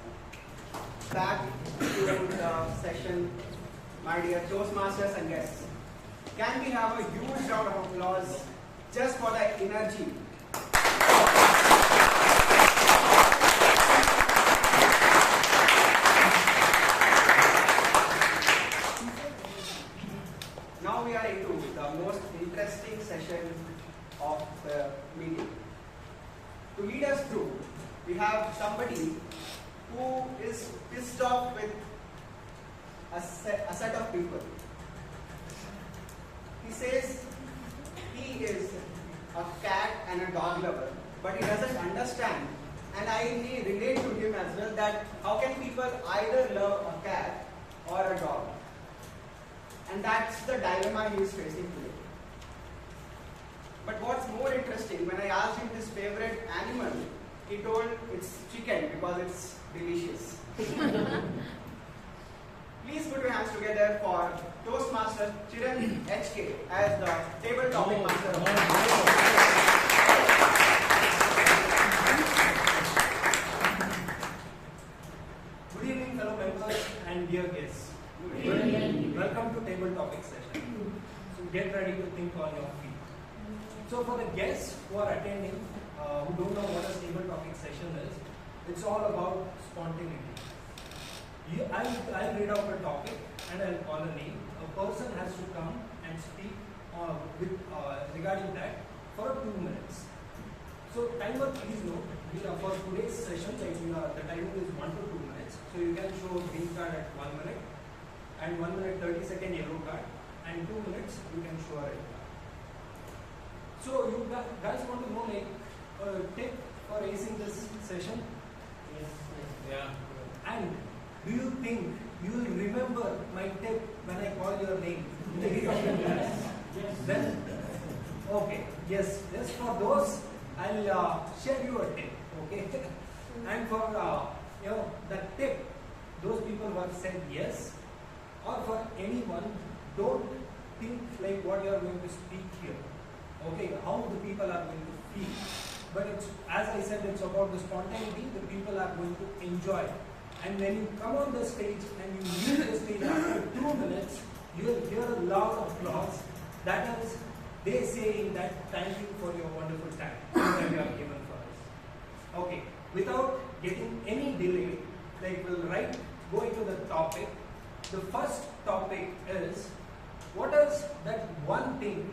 Back to the session, my dear Toastmasters and guests. Can we have a huge round of applause just for the energy? Now we are into the most interesting session of the meeting. To lead us through, we have somebody who is pissed off with a set of people. He says he is a cat and a dog lover, but he doesn't understand, and I relate to him as well, that how can people either love a cat or a dog? And that's the dilemma he is facing today. But what's more interesting, when I asked him his favorite animal, he told it's chicken because it's delicious. Please put your hands together for Toastmaster Chiranth HK as the table topic master. Good evening, fellow members and dear guests. Welcome to table topic session. So get ready to think on your feet. So for the guests who are attending, who don't know what a table topic session is, it's all about spontaneity. I'll read out a topic and I'll call a name. A person has to come and speak regarding that for 2 minutes. So timer, please note, for today's session, the timing is 1 to 2 minutes. So you can show green card at 1 minute and 1 minute 30-second yellow card, and 2 minutes you can show a red card. So you guys want to know tip for acing this session? Yes. Yeah. And do you think you will remember my tip when I call your name in the heat of your class? Yes. Then, okay. Yes. Just for those, I'll share you a tip. Okay. And for the tip, those people who have said yes, or for anyone, don't think like what you are going to speak here. Okay, how the people are going to feel. But it's, as I said, it's about the spontaneity. The people are going to enjoy. And when you come on the stage and you leave the stage after 2 minutes, you will hear a loud applause. That is, they saying that thank you for your wonderful time that you have given for us. Okay, without getting any delay, we'll go into the topic. The first topic is, what is that one thing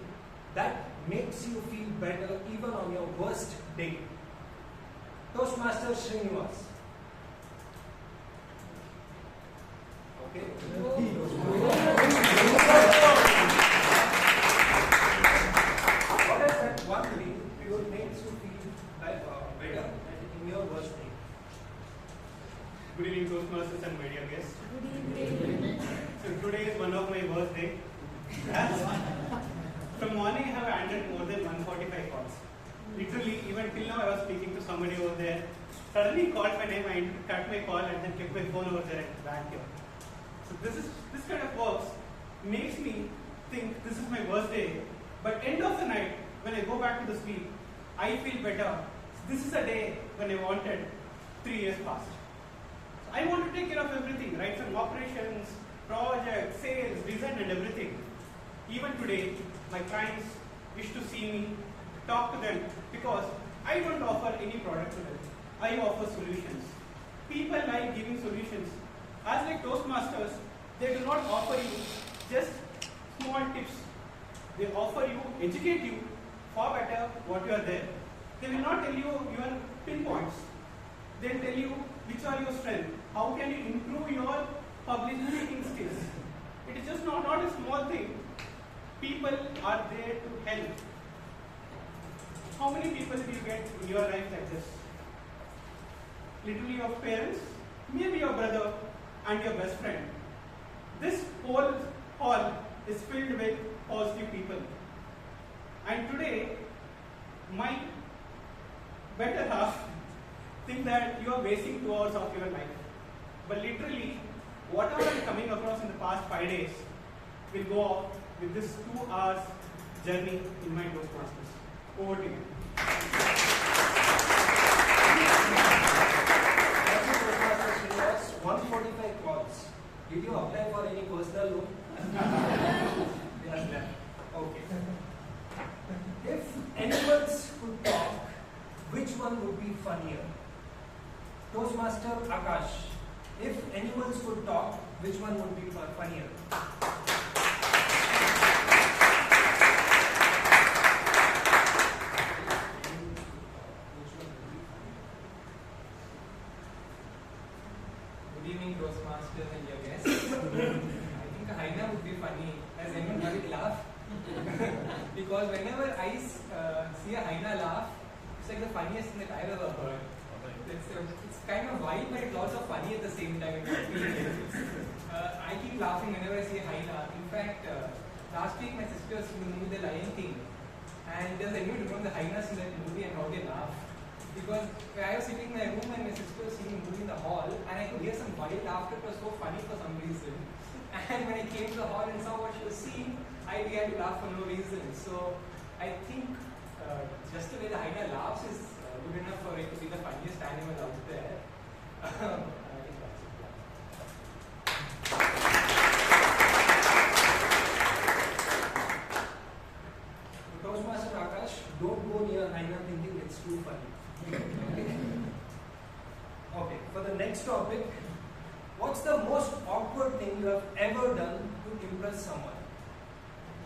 that makes you feel better even on your worst day? Toastmaster Srinivas. Okay. What is that one thing that makes you feel better in your worst day? Good evening, Toastmasters and media guests. Good evening. So today is one of my worst days. From morning I have handled more than 145 calls. Literally, even till now I was speaking to somebody over there. Suddenly called my name, I cut my call and then kept my phone over there and back here. So this kind of works makes me think this is my worst day. But end of the night, when I go back to the sleep, I feel better. This is a day when I wanted 3 years past. So I want to take care of everything, right? From operations, projects, sales, design and everything. Even today, my clients wish to see me, talk to them, because I don't offer any product to them. I offer solutions. People like giving solutions. As like Toastmasters, they do not offer you just small tips. They offer you, educate you, far better what you are there. They will not tell you your pinpoints. They will tell you which are your strengths. How can you improve your public speaking skills? It is just not a small thing. People are there to help. How many people do you get in your life like this? Literally your parents, maybe your brother and your best friend. This whole hall is filled with positive people. And today, my better half think that you are wasting 2 hours of your life. But literally, whatever I'm coming across in the past 5 days will go off with this 2 hours journey in my Toastmasters. Over to you. Thank you, Toastmaster Srinivas. 145 calls. Did you apply for any personal loan? Yes, okay. If animals could talk, which one would be funnier? Toastmaster Akash. If animals could talk, which one would be funnier? Good evening, Toastmasters and your guests. I think a hyena would be funny, as anyone might laugh. Because whenever I see a hyena laugh, it's like the funniest thing that I've ever heard. It's kind of wild, but it's also funny at the same time. I keep laughing whenever I see a hyena. In fact, last week my sister was in the movie The Lion King, and does anyone remember the hyenas in that movie and how they laugh? Because I was sitting in my room and my sister was seeing a movie in the hall, and I could hear some wild laughter. It was so funny for some reason. And when I came to the hall and saw what she was seeing, I began to laugh for no reason. So I think just the way the hyena laughs is good enough for it to be the funniest animal out there. I think that's it. Toastmaster Akash, don't go near hyena thinking it's too funny. Okay, for the next topic, what's the most awkward thing you have ever done to impress someone?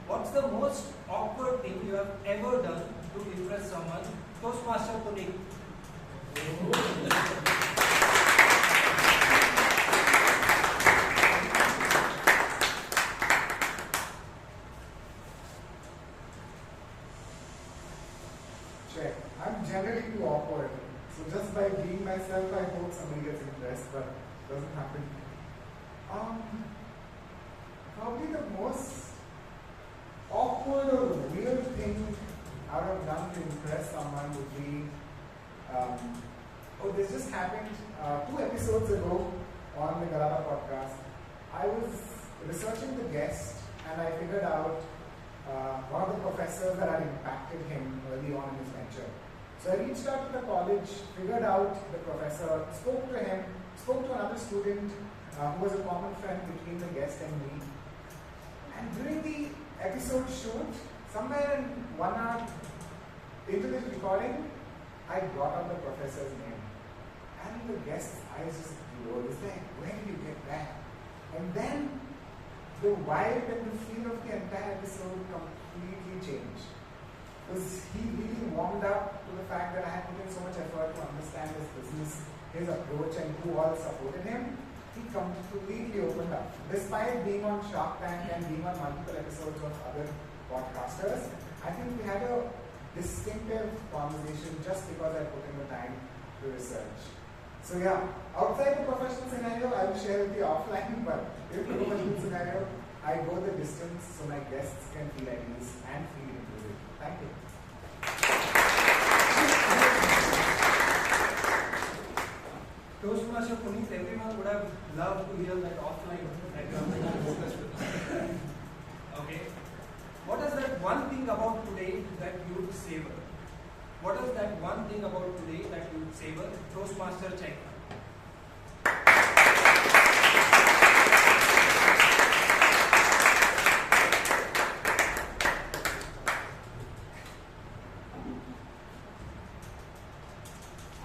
What's the most awkward thing you have ever done to impress someone? Toastmaster Puneeth. Check. I'm generally too awkward. So just by being myself, I hope somebody gets impressed, but it doesn't happen. Probably the most awkward or weird thing I would have done to impress someone would be, this just happened 2 episodes ago on the Gangaadhar podcast. I was researching the guest and I figured out one of the professors that had impacted him early on in his venture. So I reached out to the college, figured out the professor, spoke to him, spoke to another student who was a common friend between the guest and me. And during the episode shoot, somewhere in 1 hour into this recording, I brought up the professor's name. And the guest's eyes just glowed. It's like, where did you get that? And then the vibe and the feel of the entire episode completely changed. Because he really warmed up to the fact that I had put in so much effort to understand his business, his approach, and who all supported him. He completely opened up. Despite being on Shark Tank and being on multiple episodes of other podcasters, I think we had a distinctive conversation just because I put in the time to research. So yeah, outside the professional scenario, I will share with you offline, but in the professional scenario, I go the distance so my guests can feel at ease and feel inclusive. Thank you. Toastmaster Puneeth, everyone would have loved to hear that offline. Okay. What is that one thing about today that you would savor? What is that one thing about today that you would savor? Toastmaster Chaitra.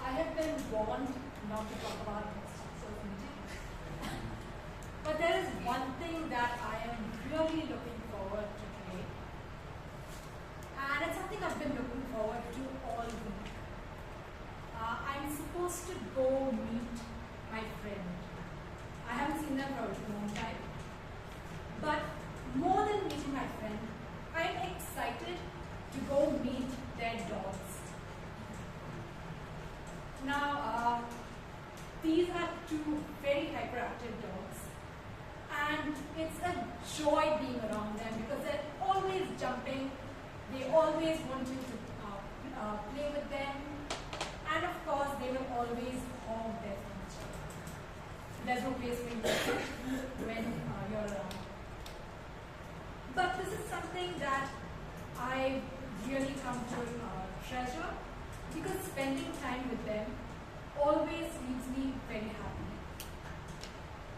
I have been warned not to talk about next episode's meeting. But there is one thing that I am really looking forward to today. And it's something I've been looking forward to all week. I'm supposed to go meet my friend. I haven't seen them for a long time. But more than meeting my friend, I'm excited to go meet their dogs. Now, these are 2 very hyperactive dogs. And it's a joy being around them because they're always jumping. They always want you to play with them. And of course, they will always hog their furniture. There's no place for you to sit when you're around. But this is something that I really come to treasure because spending time with them always leaves me very happy.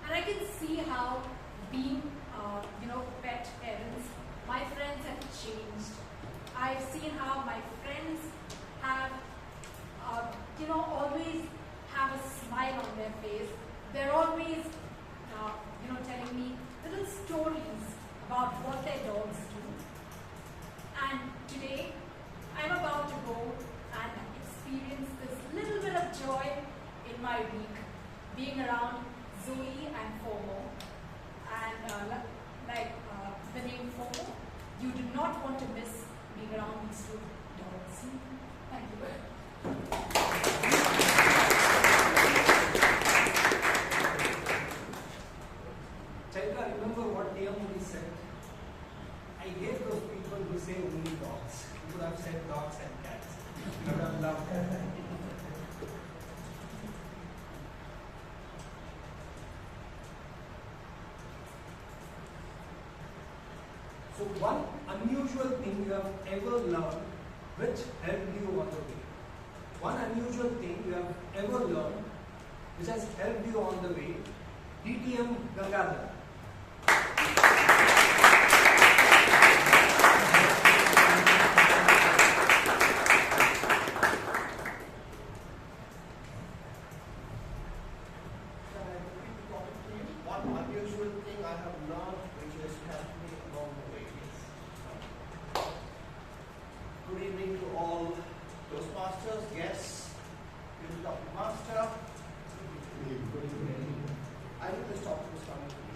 And I can see how being, pet parents, my friends have changed. I've seen how my friends have, always have a smile on their face. They're always, telling me little stories about what their dogs do. And today, I'm about to go and experience this little bit of joy in my week, being around Zoe and Fomo. And like the name Fomo, you do not want to miss being around these 2 dogs. Thank you. Chaitra, remember what Deamudi said? I hate those people who say only dogs. You could have said dogs and cats. You would have loved that. unusual thing you have ever learned which helped you on the way. One unusual thing you have ever learned which has helped you on the way. DTM Gangaadhar. One unusual thing I have learned which has helped me along the way. Good evening to all Toastmasters, guests, music of the master. I knew this topic was coming to me.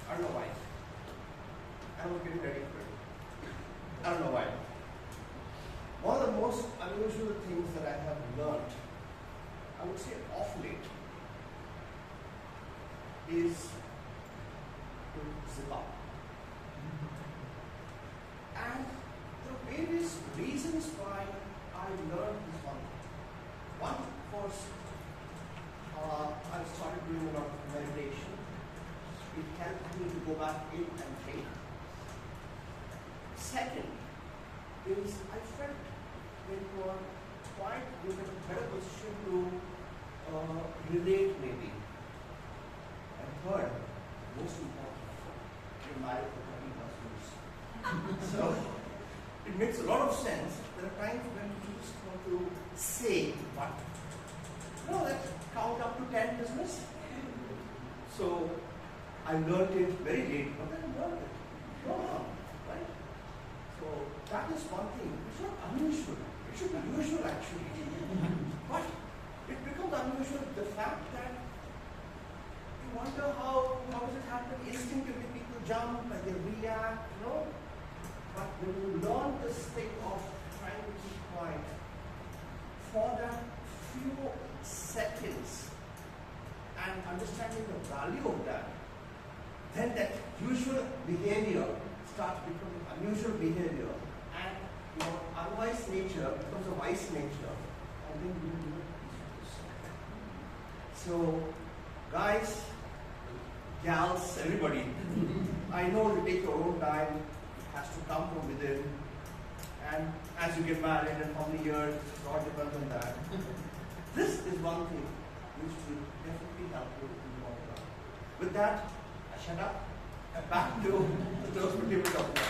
I don't know why. I was getting ready for it. I don't know why. One of the most unusual things that I have learned, I would say off late, is to zip up. And the various reasons why I learned this one. One, of course, I started doing a lot of meditation. It helped me to go back in and think. Second is I felt when you are quite in a better position to relate maybe. And third, most important, you're married for 30 husbands. So it makes a lot of sense. There are times when you just want to say what. Let's count up to 10 business. So I learned it very late, but then I learned it. Right? So that is one thing. It's not unusual. It should be usual actually. But it becomes unusual the fact that you wonder how does it happen? Instinctively people jump and they react, But when you learn this thing of trying to keep quiet, for that few seconds and understanding the value of that, then that usual behavior starts becoming unusual behavior, and your unwise nature becomes a wise nature, and then you do it. So, guys, gals, everybody, I know you take your own time, it has to come from within, and as you get married and how many years, it all depends on that. This is one thing which will definitely help you in the long run. With that, I shut up and back to those particular topics.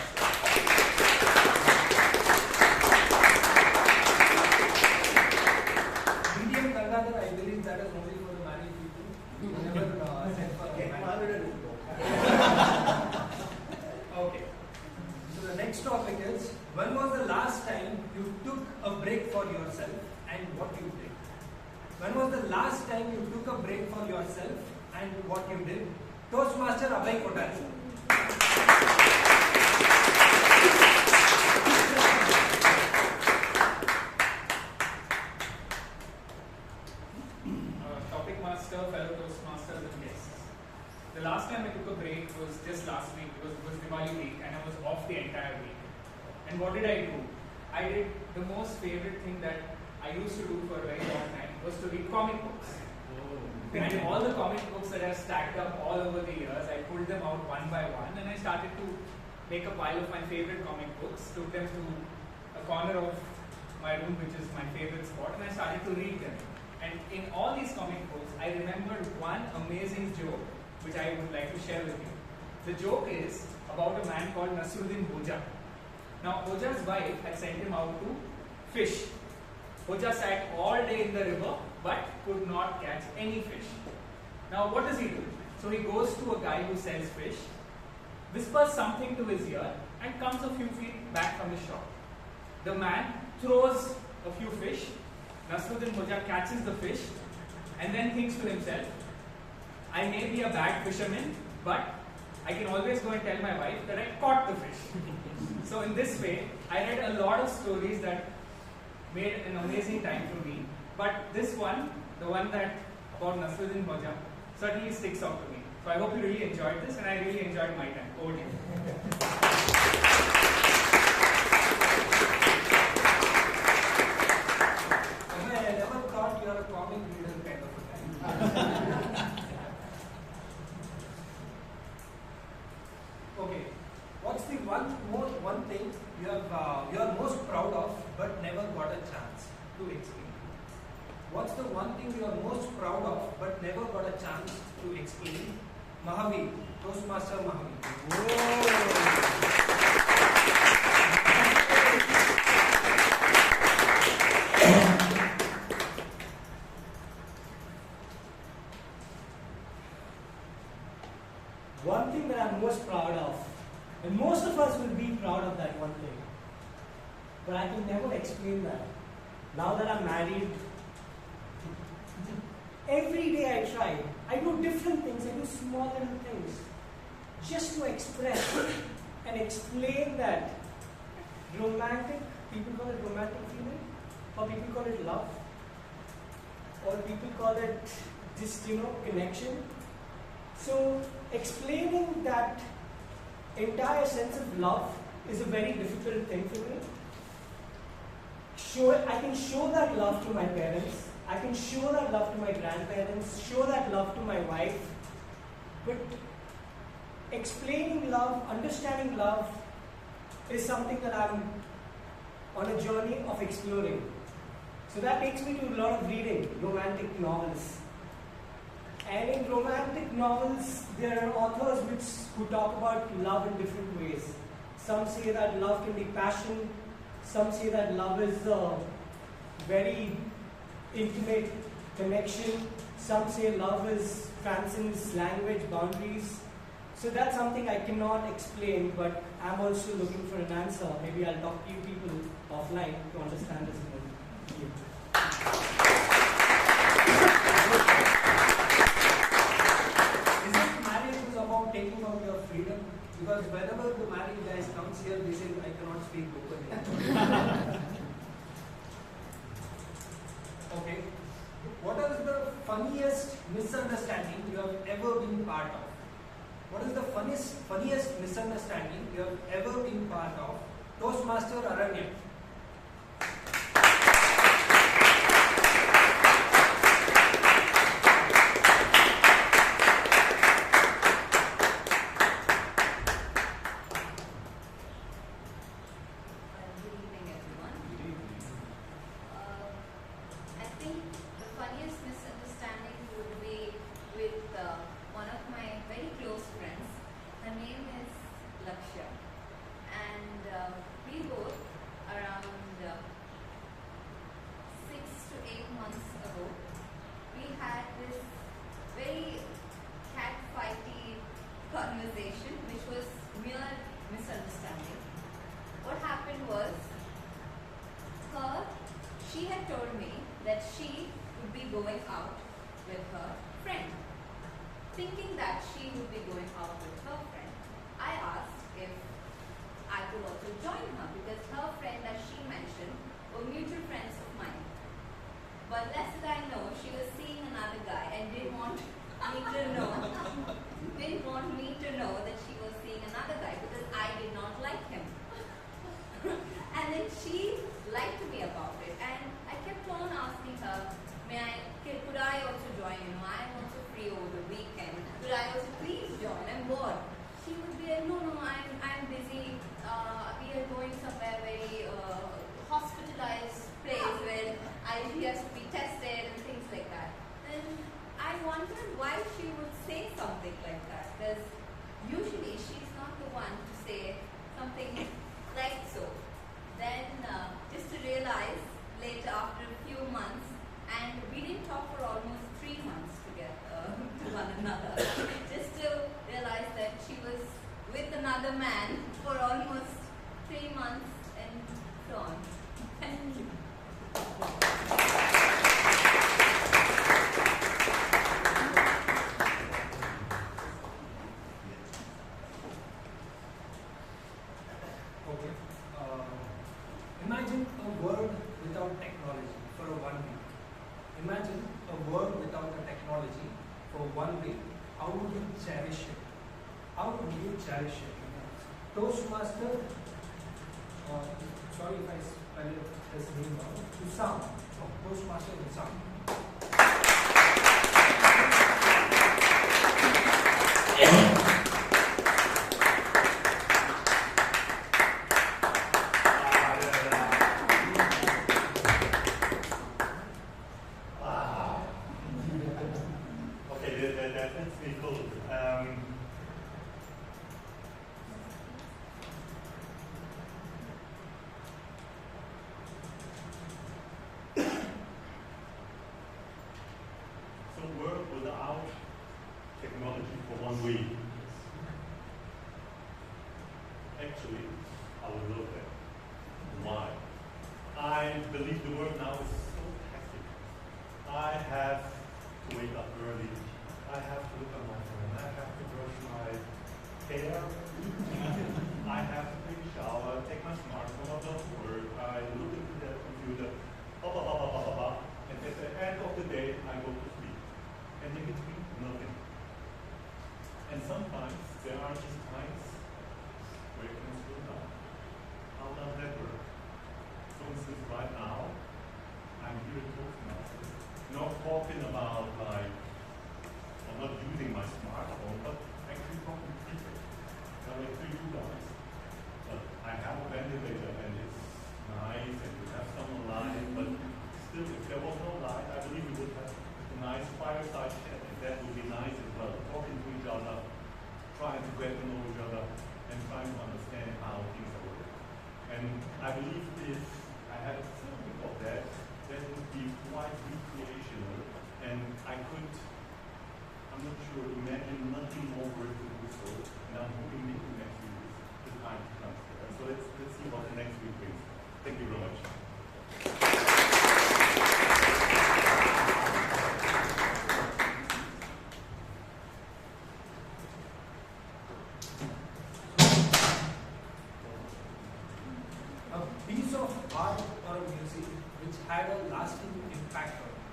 DTM Gangaadhar, I believe that is only for the married people. Never sent for Get married and go. Okay. So the next topic is, when was the last time you took a break for yourself and what you did? When was the last time you took a break for yourself and what you did? Toastmaster Abhay Kothari. Topic master, fellow Toastmasters and guests. The last time I took a break was just last week because it was Diwali week and I was off the entire week. And what did I do? I did the most favorite thing that I used to do for a very long time was to read comic books. And all the comic books that I've stacked up all over the years, I pulled them out one by one and I started to make a pile of my favorite comic books, took them to a corner of my room which is my favorite spot, and I started to read them. And in all these comic books, I remembered one amazing joke which I would like to share with you. The joke is about a man called Nasruddin Hoja. Now Hoja's wife had sent him out to fish. Hoja sat all day in the river but could not catch any fish. Now what does he do? So he goes to a guy who sells fish, whispers something to his ear and comes a few feet back from the shore. The man throws a few fish, Nasruddin Hoja catches the fish and then thinks to himself, I may be a bad fisherman, but I can always go and tell my wife that I caught the fish. So in this way, I read a lot of stories that made an amazing time for me. But this one, the one that about Nasruddin Hoja, certainly sticks out to me. So I hope you really enjoyed this, and I really enjoyed my time. Over to you. I never thought you were a comic reader kind of a guy. Okay, what's the one one thing you are most proud of but never got a chance to explain? Mahaveer, Toastmaster Mahaveer. One thing that I'm most proud of, and most of us will be proud of that one thing, but I can never explain that. Now that I'm married, every day I try. I do different things, I do small little things, just to express and explain that romantic, people call it romantic feeling, or people call it love, or people call it just, connection. So explaining that entire sense of love is a very difficult thing for me. I can show that love to my parents, I can show that love to my grandparents, show that love to my wife, but explaining love, understanding love is something that I'm on a journey of exploring. So that takes me to a lot of reading romantic novels. And in romantic novels, there are authors who talk about love in different ways. Some say that love can be passion. Some say that love is a very intimate connection. Some say love transcends language boundaries. So that's something I cannot explain, but I'm also looking for an answer. Maybe I'll talk to you people offline to understand this more. About taking out your freedom, because whenever the married guys comes here, they say I cannot speak openly. Okay. What is the funniest misunderstanding you have ever been part of? What is the funniest misunderstanding you have ever been part of? Toastmaster Aranya. Toastmaster, sorry if I spell his name wrong, Hussaam, Toastmaster Hussaam. Okay, cool. So work without technology for 1 week. Actually, I would love that. Why? I believe the world now is so hectic. I have to wake up early. I have to look at my phone. I have to brush my hair. I have to take a shower, take my smartphone, I go to work. I look into the computer, and at the end of the day, I go to sleep. And in between, nothing. And sometimes there are just times where you can slow down. How does that work? For instance, right now, I'm here at Toastmasters, not talking about like, I'm not using my smartphone, but actually talking to people, like to you guys. But I have a ventilator and it's nice and we have some light, but still, if there was no light, I believe we would have a nice fireside chat, and that would be nice as well. Talking to each other, trying to get to know each other, and trying to understand how things are working. And I believe if I had a little bit of that, that would be quite recreational, and I could, I'm not sure, imagine nothing more work to do so, and I'm hoping maybe next week is the time to transfer. So let's see what the next week brings. Thank you very much. A piece of art or music which had a lasting impact on you.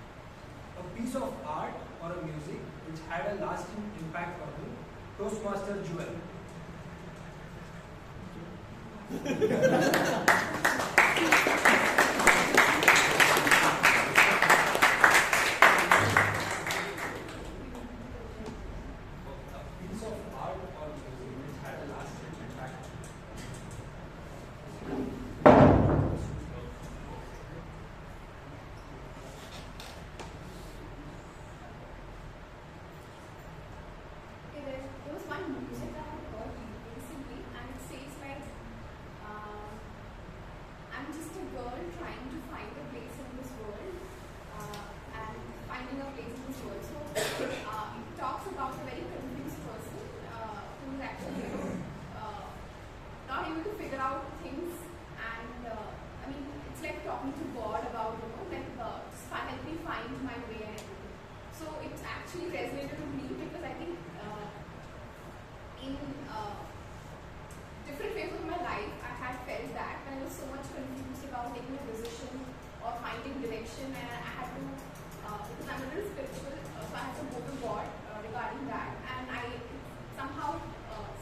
A piece of art or a music which had a lasting impact on you. Toastmaster Jewel. There was one music that I heard recently, and it says like, I'm just a girl trying to find a place in this world, and finding a place in this world. So it talks about a very confused person who is actually not able to figure out things, and I mean it's like talking to God about like just help me find my way and everything. So it actually resonated with me because I think in different phases of my life, I had felt that when I was so much confused about taking a decision or finding direction, and I had to, because I'm a little spiritual, so I had to go to God regarding that, and I somehow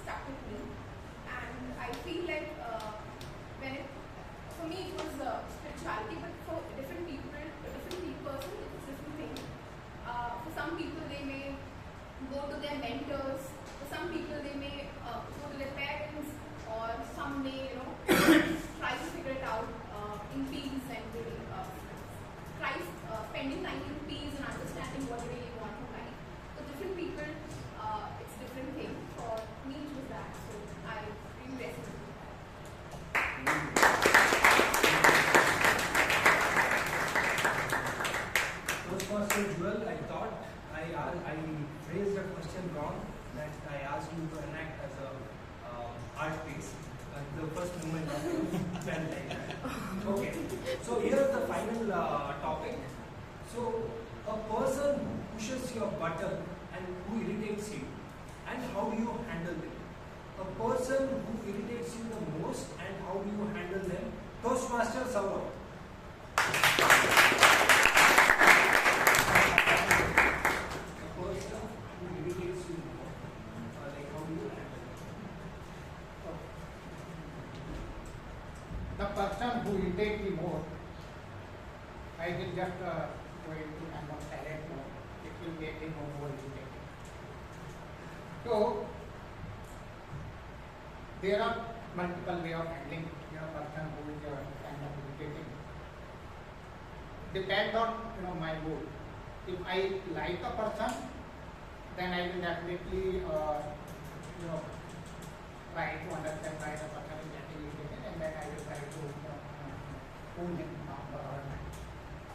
stuck with me. And I feel like for me it was spirituality, but for different people, person, it's different thing. For some people, they may go to their mentors. For some people, they may go to their parents, or some may, try to figure it out in peace and try spending time in peace and understanding what they really want in life. For different people, it's different thing. For me, it was that. So I really resonate with that. Toastmaster Jewel, I thought I phrased the question wrong, that I asked you to enact as a art piece. The first moment of it felt like that. Okay, so here's the final topic. So a person who pushes your button and who irritates you, and how do you handle them? A person who irritates you the most, and how do you handle them? Toastmaster Saurabh. The person who irritates me more, I will just go into silent mode. It will make him more irritated. So, there are multiple ways of handling a person who is kind of irritating. Depends on my mood. If I like a person, then I will definitely try to understand why the person is getting irritated, and then I will try to pull him down the other hand.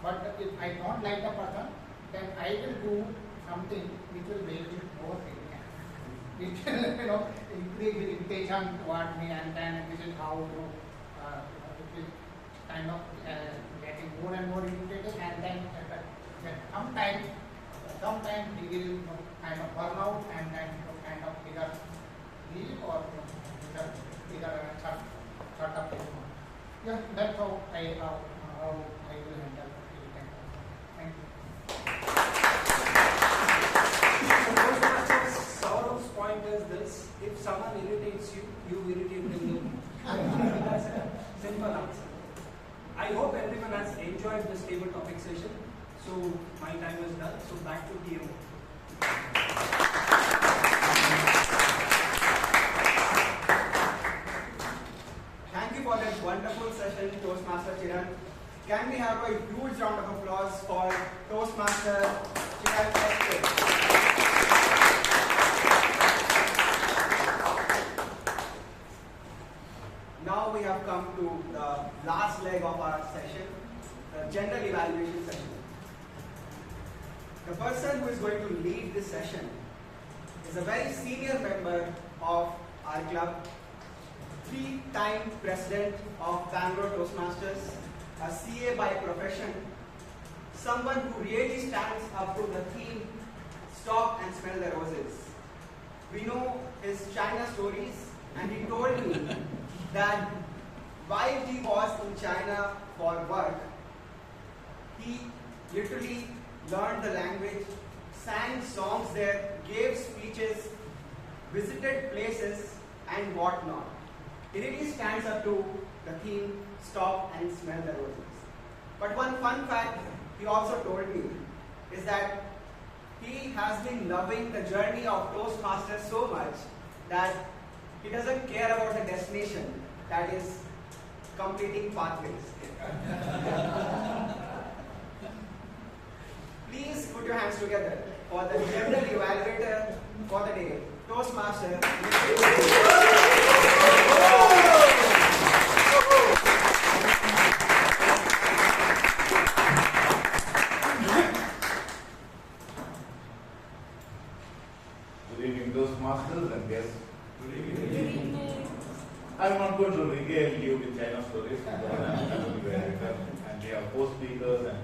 But if I don't like the person, then I will do something which will make him more irritated. Which will increase his irritation toward me, and then this is how it will kind of getting more and more irritated, and then sometimes he will kind of burn out, and then kind of either leave or either shut up his mouth. Yeah, that's how I will handle irritation. Thank you. Toastmasters, Saurabh's point is this: if someone irritates you, you irritate them. That's a simple answer. I hope everyone has enjoyed this table topic session. So my time is done. So back to TMO. Thank you for that wonderful session, Toastmaster Chiranth. Can we have a huge round of applause for Toastmaster Chiranth A K? Now we have come to the last leg of our session, the general evaluation session. The person who is going to lead this session is a very senior member of our club, 3-time president of Bangalore Toastmasters, a CA by profession, someone who really stands up to the theme, stop and smell the roses. We know his China stories, and he told me that while he was in China for work, he literally learned the language, sang songs there, gave speeches, visited places, and whatnot. It really stands up to the theme, stop and smell the roses. But one fun fact he also told me is that he has been loving the journey of Toastmasters so much that he doesn't care about the destination, that is completing pathways. Please put your hands together for the general evaluator for the day, Toastmaster. Good evening, Toastmasters and guests. Good evening. I'm not going to regale you with China stories, and we have host speakers and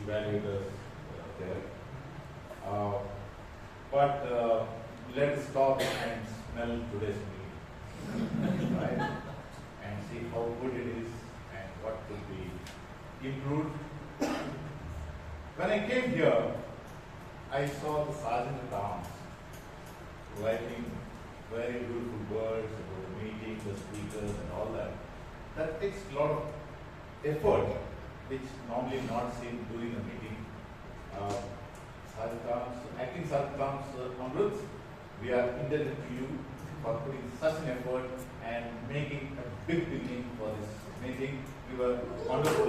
evaluators there. But let's stop and smell today's meal, right? And see how good it is and what could be improved. When I came here, I saw the Sergeant at Arms writing very beautiful words about the meeting, the speakers and all that. That takes a lot of effort, which normally not seen during a meeting. Acting Sergeant Arms, Amrit, we are indebted to you for putting such an effort and making a big beginning for this meeting. You were wonderful.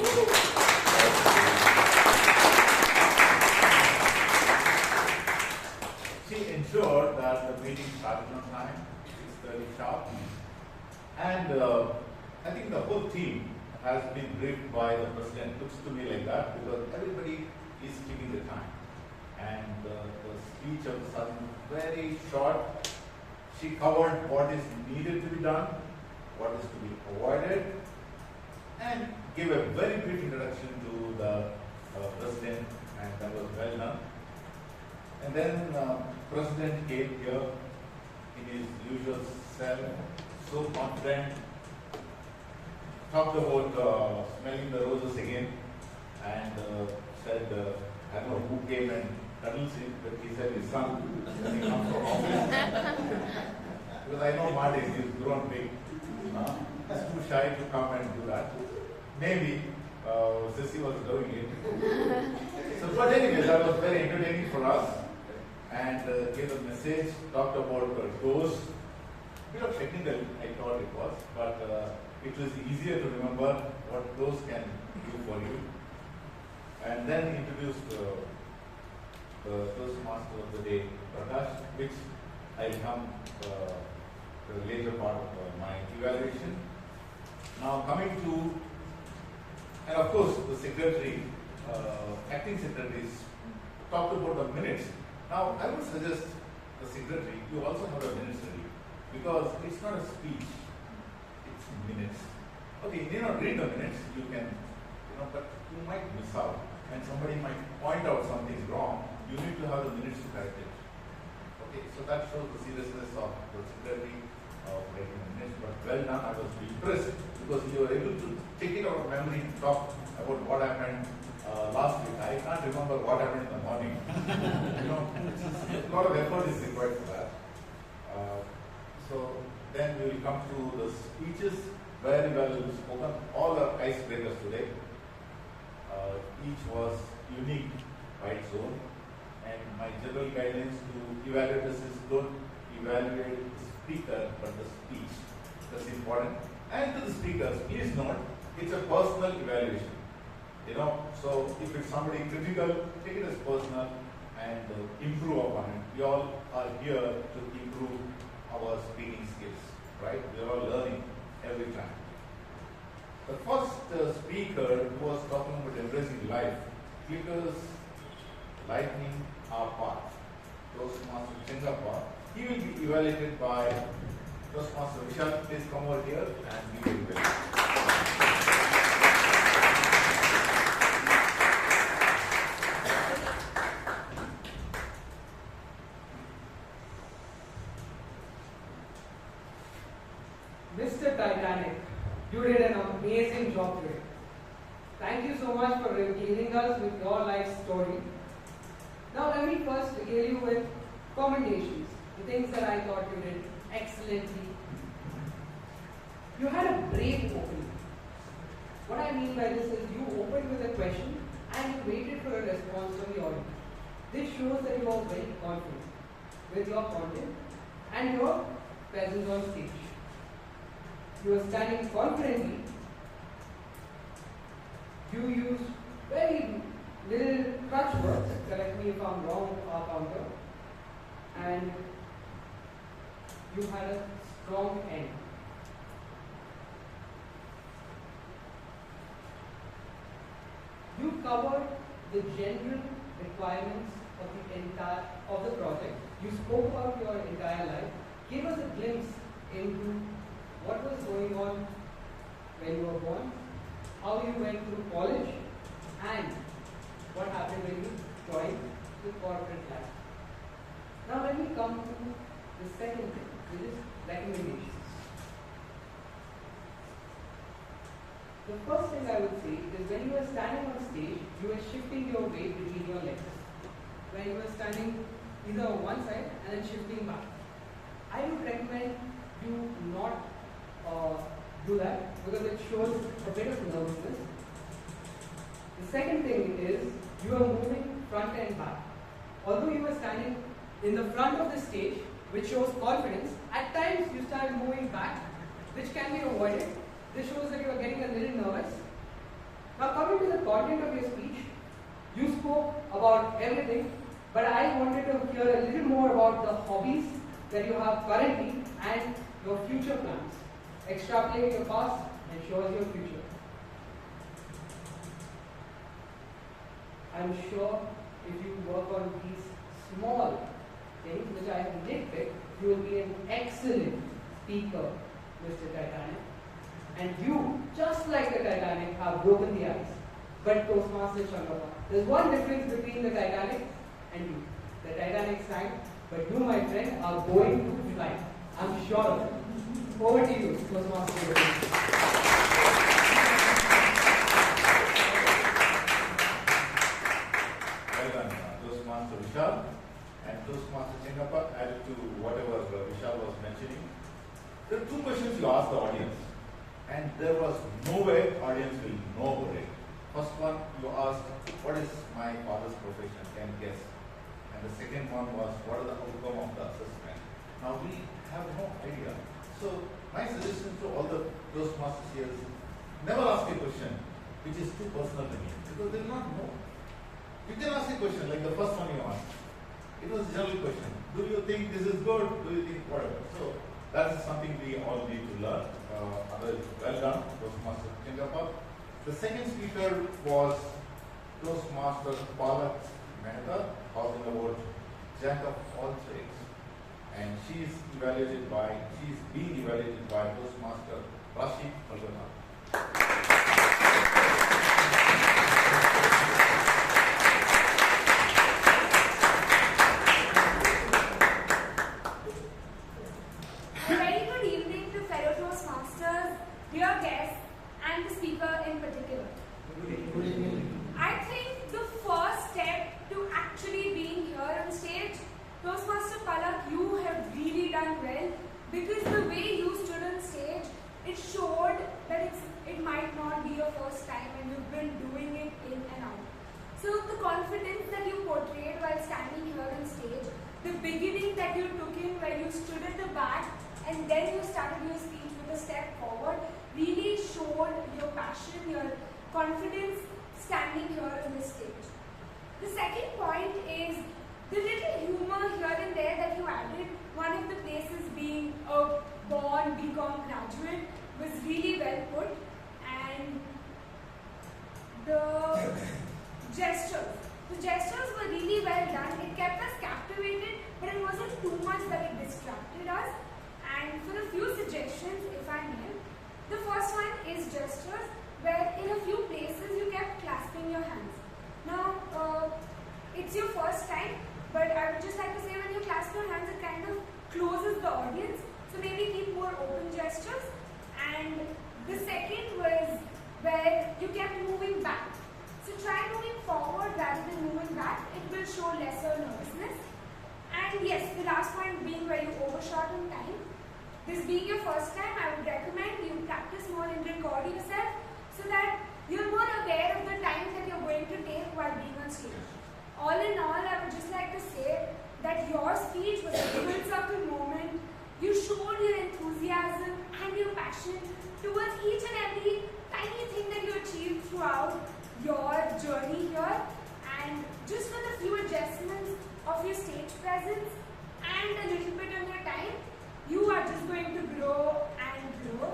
She ensured that the meeting started on time, 6:30 sharp. And I think the whole team has been briefed by the president. Looks to me like that because everybody is keeping the time. And the speech of the sergeant was very short. She covered what is needed to be done, what is to be avoided, and gave a very brief introduction to the president, and that was well done. And then president came here in his usual self, so confident, talked about smelling the roses again, and said, I don't know who came and cuddles him, but he said his son when he comes from office. Because I know Marty, he's grown big. He's too shy to come and do that. Maybe Sissy was doing it. So, but anyway, that was very entertaining for us. And gave a message, talked about toast. A bit of technical, I thought it was, but it was easier to remember what toast can do for you. And then introduced the Toastmaster of the day, Prakarsh, which I'll come to the later part of my evaluation. Now coming to, and of course the secretary, acting secretaries talked about the minutes. Now I would suggest the secretary, you also have a minutes ready, because it's not a speech, it's minutes. Okay, you need not read the minutes, you can, but you might miss out, and somebody might point out something wrong. You need to have the minutes to correct it. Okay, so that shows the seriousness of the secretary of writing the minutes. But well done, I was impressed because you were able to take it out of memory and talk about what happened last week. I can't remember what happened in the morning. A lot of effort is required for that. So then we will come to the speeches. Very well spoken. All are icebreakers today. Each was unique by its own. And my general guidance to evaluators is don't evaluate the speaker but the speech. That's important. And to the speakers, please note, it's a personal evaluation. So if it's somebody critical, take it as personal and improve upon it. We all are here to improve our speaking skills, right? We are all learning every time. The first speaker who was talking about embracing life, because lightning our path, Toastmaster Changappa, he will be evaluated by Toastmaster Vishal. Please come over here and be evaluated. Mr. Titanic, you did an amazing job today. Thank you so much for regaling us with your life story. Now let me first regale you with commendations, the things that I thought you did excellently. You had a great opening. What I mean by this is you opened with a question and you waited for a response from the audience. This shows that you are very confident with your content and your presence on stage. You are standing confidently. You use very little crutch words, correct me if I'm wrong, counter, and you had a strong end. You covered the general requirements of the project. You spoke about your entire life, gave us a glimpse into what was going on when you were born, how you went through college, and what happened when you joined the corporate life. Now let me come to the second thing, which is recommendations. The first thing I would say is when you are standing on stage, you are shifting your weight between your legs. When you are standing either on one side and then shifting back. I would recommend you not do that because it shows a bit of nervousness. The second thing is you are moving front and back. Although you are standing in the front of the stage, which shows confidence, at times you start moving back, which can be avoided. This shows that you are getting a little nervous. Now coming to the content of your speech, you spoke about everything, but I wanted to hear a little more about the hobbies that you have currently and your future plans. Extrapolate your past and show us your future. I'm sure if you work on these small things, which I have nitpicked, you will be an excellent speaker, Mr. Titanic. And you, just like the Titanic, have broken the ice. But Toastmaster Changappa, there's one difference between the Titanic and you. The Titanic sank, but you, my friend, are going to fly. I'm sure of it. Over to you, Toastmaster Changappa. Well done, Toastmaster Vishal and Toastmaster Changappa. Added to whatever Vishal was mentioning. There are two questions you asked the audience, and there was no way audience will know about it. First one, you asked, what is my father's profession? Can you guess? And the second one was, what are the outcome of the assessment? Now we have no idea. So my suggestion to all the Toastmasters here is, never ask a question which is too personal to me, because they will not know. You can ask a question like the first one you asked. It was a general question. Do you think this is good? Do you think whatever? So that is something we all need to learn. Well done, Toastmaster Changappa. The second speaker was Toastmaster Palak Mehta, talking about jack of all trades. And she is being evaluated by Toastmaster Rashi Palak. Very good evening to fellow Toastmasters, dear guests, and the speaker in particular. Good evening. I think the first step to actually being here on stage, Toastmaster Palak, you have really done well, because the way you stood on stage, it showed that it might not be your first time and you've been doing it in and out. So the confidence that you portrayed while standing here on stage, the beginning that you took in where you stood at the back and then you started your speech with a step forward, really showed your passion, your confidence standing here on this stage. The second point is the little humor here and there that you added, one of the places being a born BCom graduate, was really well put, and the gestures were really well done. It kept us captivated, but it wasn't too much that it distracted us. And for a few suggestions, if I may, the first one is gestures, where in a few places you kept clasping your hands. Now, it's your first time, but I would just like to say when you clasp your hands, it kind of closes the audience. So maybe keep more open gestures. And the second was where you kept moving back. So try moving forward rather than moving back. It will show lesser nervousness. And yes, the last point being where you overshot in time. This being your first time, I would recommend you practice more and record yourself so that you're more aware of the time that you're going to take while being on stage. All in all, I would just like to say that your speech was a full circle moment. You showed your enthusiasm and your passion towards each and every tiny thing that you achieved throughout your journey here. And just with a few adjustments of your stage presence and a little bit on your time, you are just going to grow and grow.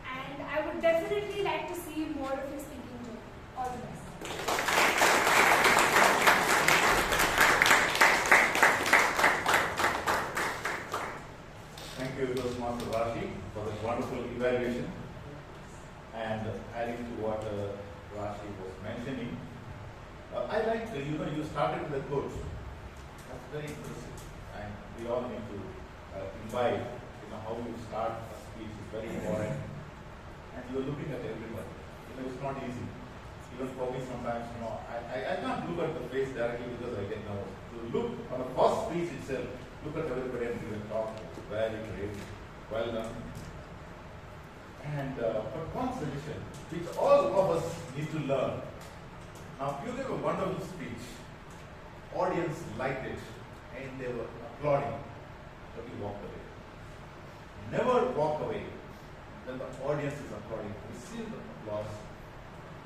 And I would definitely like to see more of your speaking journey. All the best. Thank you, Toastmaster Rashi, for this wonderful evaluation. And adding to what Rashi was mentioning, I like you started with a quote. That's very interesting, and we all need to imbibe. How you start a speech is very important, and you're looking at everybody. It's not easy. Even for me, sometimes I can't look at the face directly because I get nervous. To look on the first speech itself, look at everybody and give a talk. Very great, well done. And but one suggestion, which all of us need to learn. Now, you gave a wonderful speech. Audience liked it, and they were applauding. But you walked away. Never walk away when the audience is applauding. Receive the applause.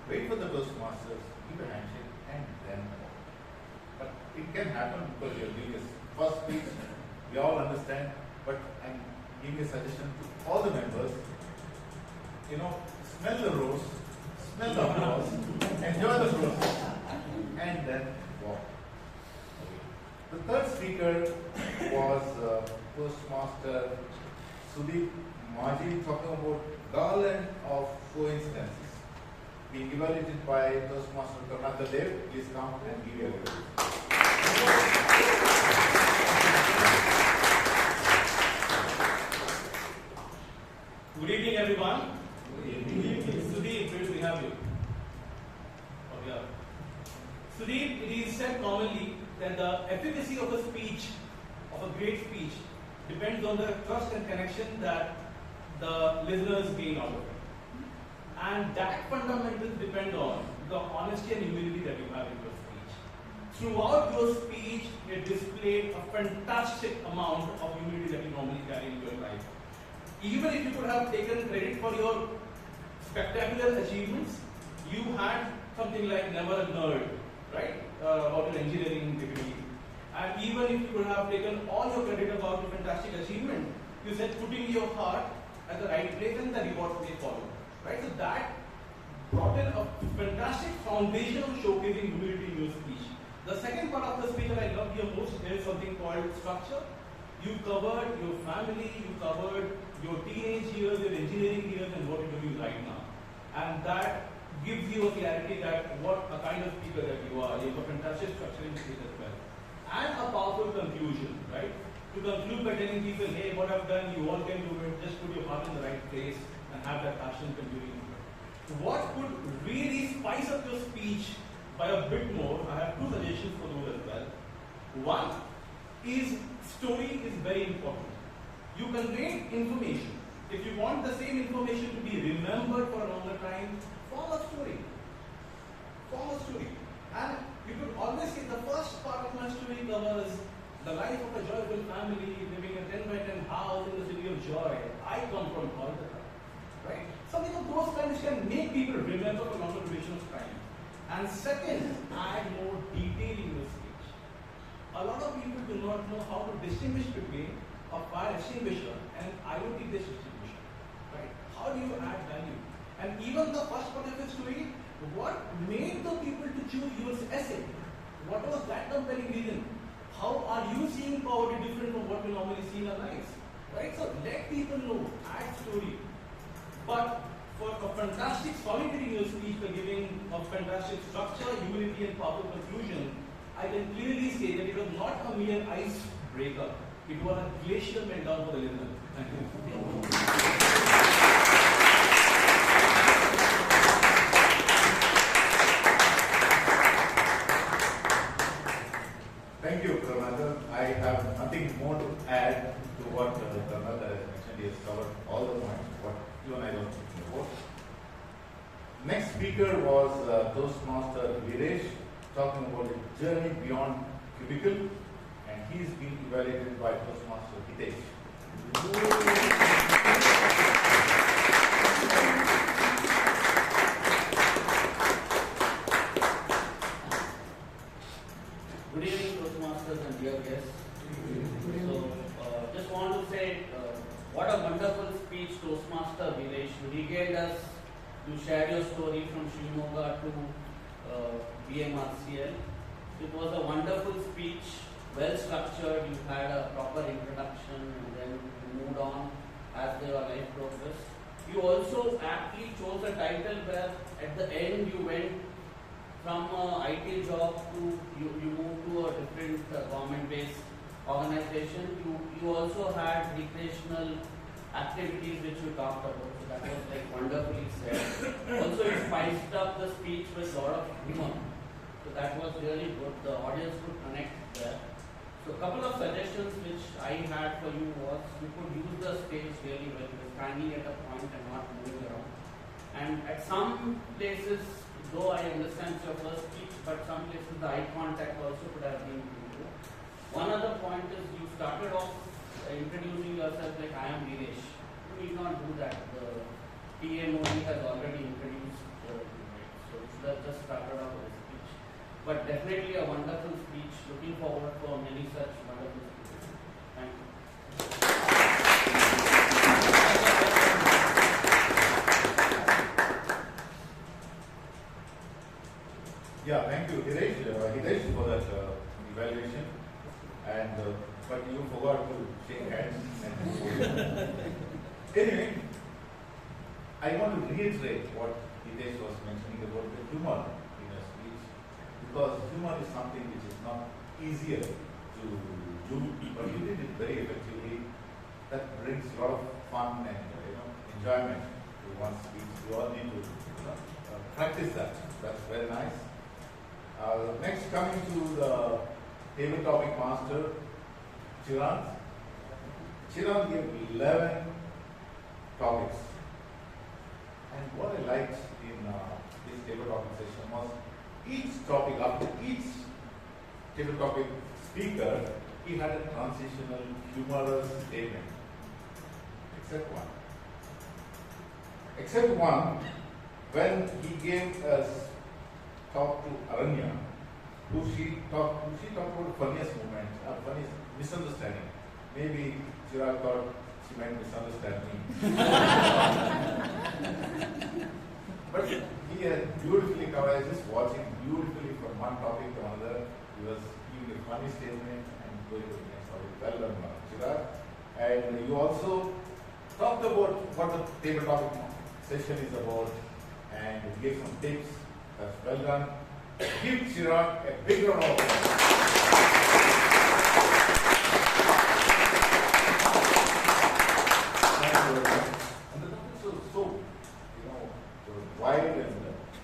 Wait for the Toastmasters, give a handshake, and then walk. But it can happen because you're doing a first speech. We all understand. But I'm giving a suggestion to all the members. Smell the rose, smell the applause, enjoy the process, and then walk. The third speaker was Toastmaster Sudip, Maji, talking about garland of coincidences. Being evaluated by Toastmaster Gangaadhar. Please come and give your evaluation. Good evening, everyone. Good evening. Sudip, great to have you. Sudip, it is said commonly that the efficacy of a speech, of a great speech, depends on the trust and connection that the listeners gain out of it. And that fundamentals depend on the honesty and humility that you have in your speech. Throughout your speech, it displayed a fantastic amount of humility that you normally carry in your life. Even if you could have taken credit for your spectacular achievements, you had something like never a nerd. right? About your engineering degree. And even if you could have taken all your credit about your fantastic achievement, you said putting your heart at the right place and the rewards may follow, right? So that brought in a fantastic foundation of showcasing humility in your speech. The second part of the speech that I love here most is something called structure. You covered your family, you covered your teenage years, your engineering years, and what you're doing right now. And that gives you a clarity that what a kind of speaker that you are. You have a fantastic structure in speech as well. And a powerful conclusion, right? To conclude by telling people, hey, what I've done, you all can do it, just put your heart in the right place and have that passion continuing. What could really spice up your speech by a bit more? I have two suggestions for those as well. One is story is very important. You convey information. If you want the same information to be remembered for a longer time, form a story. Form a story. And you could always say the first part of my story covers the life of a joyful family living a 10-by-10 house in the city of joy. I come from Kolkata. Right? Something of those kinds can make people remember for a longer duration of time. And second, add more detail in your speech. A lot of people do not know how to distinguish between a fire extinguisher and IoT-based extinguisher. Right? How do you add value? And even the first part of the story, what made the people to choose your essay? What was that compelling reason? How are you seeing poverty different from what we normally see in our lives? Right? So let people know, add story. But for a fantastic solidity in your speech by giving a fantastic structure, humility, and powerful conclusion, I can clearly say that it was not a mere icebreaker. It was a glacial meltdown for the listener. Thank you. Thank you, Krishna. I have nothing more to add to what Krishna has mentioned. He has covered all the points, what you and I don't think about. Next speaker was Toastmaster Veeresh, talking about the journey beyond cubicle, and he's been evaluated by Toastmaster Hitesh. Good evening, Toastmasters and dear guests. So, just want to say, what a wonderful speech Toastmaster Veeresh. You regaled us, you shared your story from Shimoga to BMRCL. It was a wonderful speech, well structured. You had a proper introduction and then you moved on as your life progressed. You also aptly chose a title where at the end you went from an IT job to you moved to a different government-based organization. You also had recreational activities which you talked about. So that was like wonderfully said. Also, you spiced up the speech with a lot of humor. So that was really good. The audience could connect there. So a couple of suggestions which I had for you was you could use the stage really well, standing at a point and not moving around. And at some places, though I understand your first speech, but some places the eye contact also could have been improved. One other point is you started off introducing yourself like I am Veeresh. You need not do that. The PMOD has already introduced so you should have just started off with a speech. But definitely a wonderful speech. Looking forward for many such wonderful speeches. Thank you. Yeah, thank you, Hitesh, for that evaluation. And but you forgot to shake hands. Anyway, I want to reiterate what Hitesh was mentioning about the humor in a speech, because humor is something which is not easier to do, but you did it very effectively. That brings a lot of fun and enjoyment to one's speech. You all need to practice that. That's very nice. Next, coming to the table topic master, Chiranth. Chiranth gave 11 topics. And what I liked in this table topic session was each topic, after each table topic speaker, he had a transitional, humorous statement. Except one. Except one, when he gave us talk to Aranya, she talked about the funniest moment, funniest misunderstanding. Maybe Chiranth thought she might misunderstand me. But he had beautifully covered. I was just watching beautifully from one topic to another. He was giving a funny statement and going to the next topic. Well done, Chiranth. And you also talked about what the table topic session is about and gave some tips. That's well done. Give Chiranth a big round of applause. And the topics are so, wide and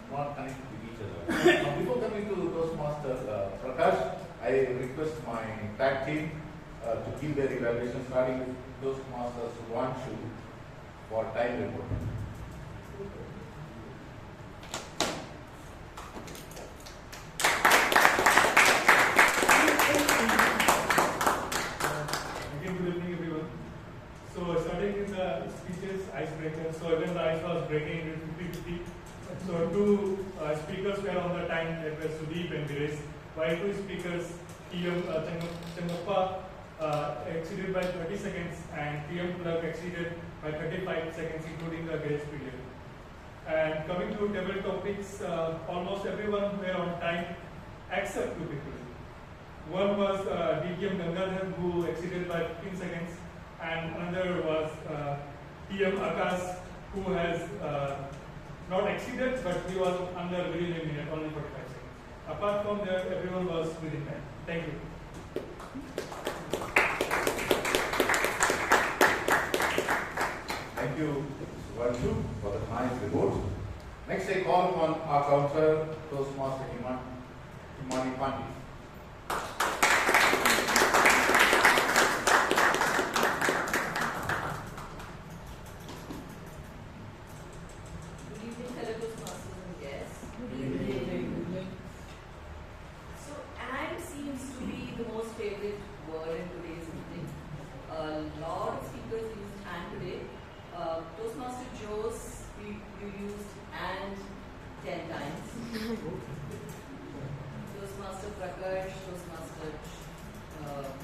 not connected with each other. Now, before coming to Toastmaster Prakash, I request my tag team to give their evaluation, starting with Toastmasters Vanshu for time report. Again, good evening, everyone. So, starting with the speeches, icebreaker. So, when the ice was breaking into 50-50, so two speakers were on the time, that were Sudip and Veeresh, while two speakers, Changappa exceeded by 30 seconds and Palak exceeded by 35 seconds, including the grace period. And coming to table topics, almost everyone were on time except two people. One was DTM Gangaadhar, who exceeded by 15 seconds, and another was TM Akash, who has not exceeded, but he was under within a minute, only 45 seconds. Apart from that, everyone was within time. Thank you. Thank you, Vanshu, for the nice report. Next, I call upon our counselor, Toastmaster Himani Pandit. Good evening, fellow Toastmasters and guests. Good evening. So, and seems to be the most favorite word in today's meeting. A lot of speakers used and today. Toastmaster Joes, you used and 10 times. Toastmaster Prakarsh, Toastmaster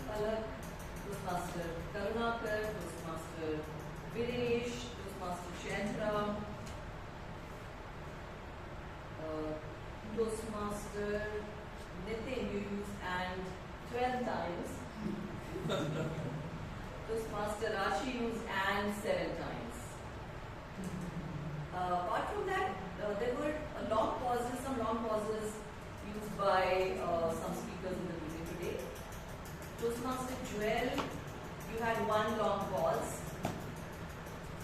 Palak, Toastmaster Toastmaster Veeresh, Toastmaster Chaitra, Toastmaster Nitin, you used and 12 times. Toastmaster Rashi used and 7 times. Apart from that, there were some long pauses used by some speakers in the meeting today. Toastmaster Joel, you had one long pause.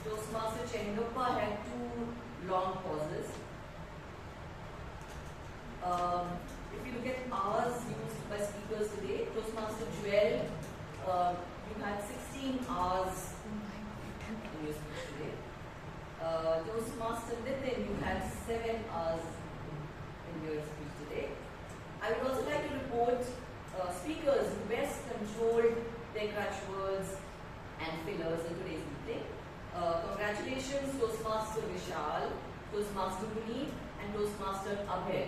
Toastmaster Changappa had 2 long pauses. If you look at hours used by speakers today, Toastmaster Joel, you had 16 hours in your speech today. Toastmaster Nitin, you had 7 hours in your speech today. I would also like to report speakers who best controlled their catchwords and fillers in today's meeting. Congratulations, Toastmaster Vishal, Toastmaster Puneeth, and Toastmaster Abhay.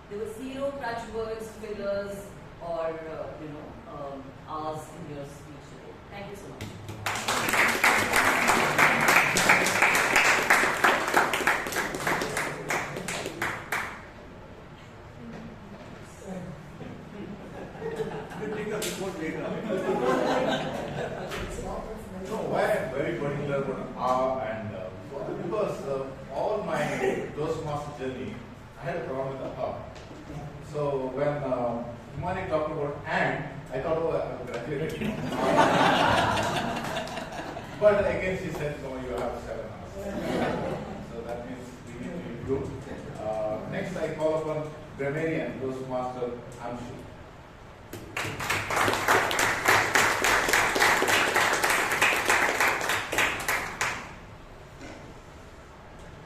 There were 0 catchwords, fillers, or hours in your speech today. Thank you so much. We'll take a report later. No, why I'm very particular about and because all my Toastmaster journey, I had a problem with the So when Himani talked about and, I thought, oh, I'm graduated. But again, she said, no, you have 7 hours. So that means we need to improve. Next, I call upon grammarian, Toastmaster Anshu.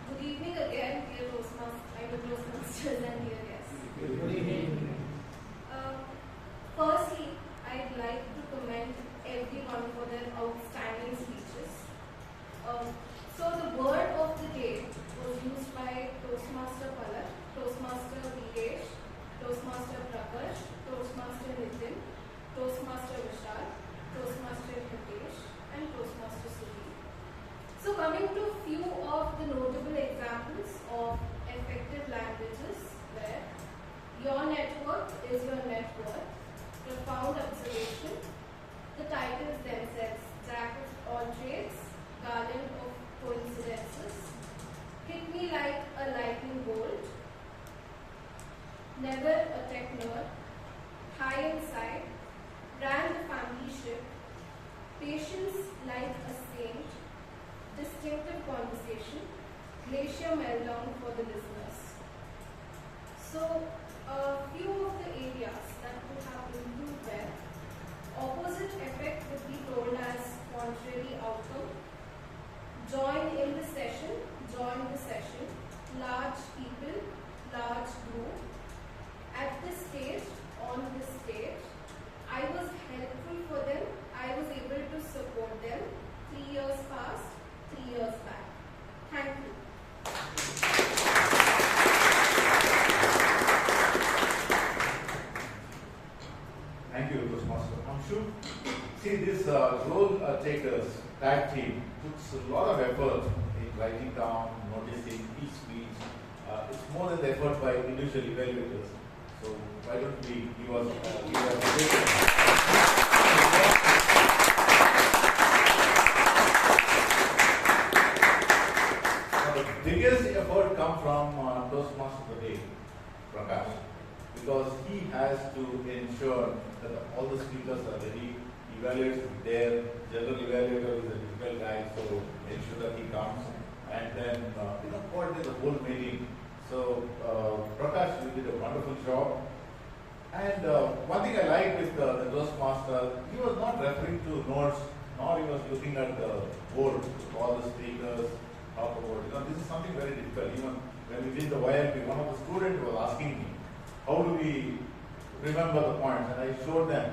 Good evening again, dear Toastmasters and dear guests. Good evening. Firstly, I'd like to commend everyone for their outstanding speeches. So the word of the day was used by Toastmaster Palak, Toastmaster Veeresh, Toastmaster Prakarsh, Toastmaster Vishal, Toastmaster Hitesh, and Toastmaster Sudip. So coming to few of the notable examples of effective languages where your network is your net worth, profound observation, the titles themselves, jack of all trades, garland of coincidences, hit me like a lightning bolt, never a tech nerd, high inside, ran the family ship, patience like a saint, distinctive conversation, glacier meltdown for the listeners. So, a few of the areas that could have improved were opposite effect would be told as contrary outcome, join in the session, large people, large group, at this stage, on this stage, I was helpful for them, I was able to support them, 3 years past, 3 years back. Thank you. Thank you, Toastmaster Amshu. See, this role takers tag team puts a lot of effort in writing down, noticing each speech. It's more than the effort by individual evaluators. So why don't we give us the biggest effort come from Toastmaster of the day, Prakarsh, because he has to ensure that all the speakers are ready. Evaluates their general evaluator is a difficult guy, so ensure that he comes and then coordinate the whole meeting. So Prakash, you did a wonderful job. And one thing I liked with the Toastmaster, he was not referring to notes, nor he was looking at the board with all the speakers, talk about. This is something very difficult. Even when we did the YLP, one of the students was asking me, how do we remember the points? And I showed them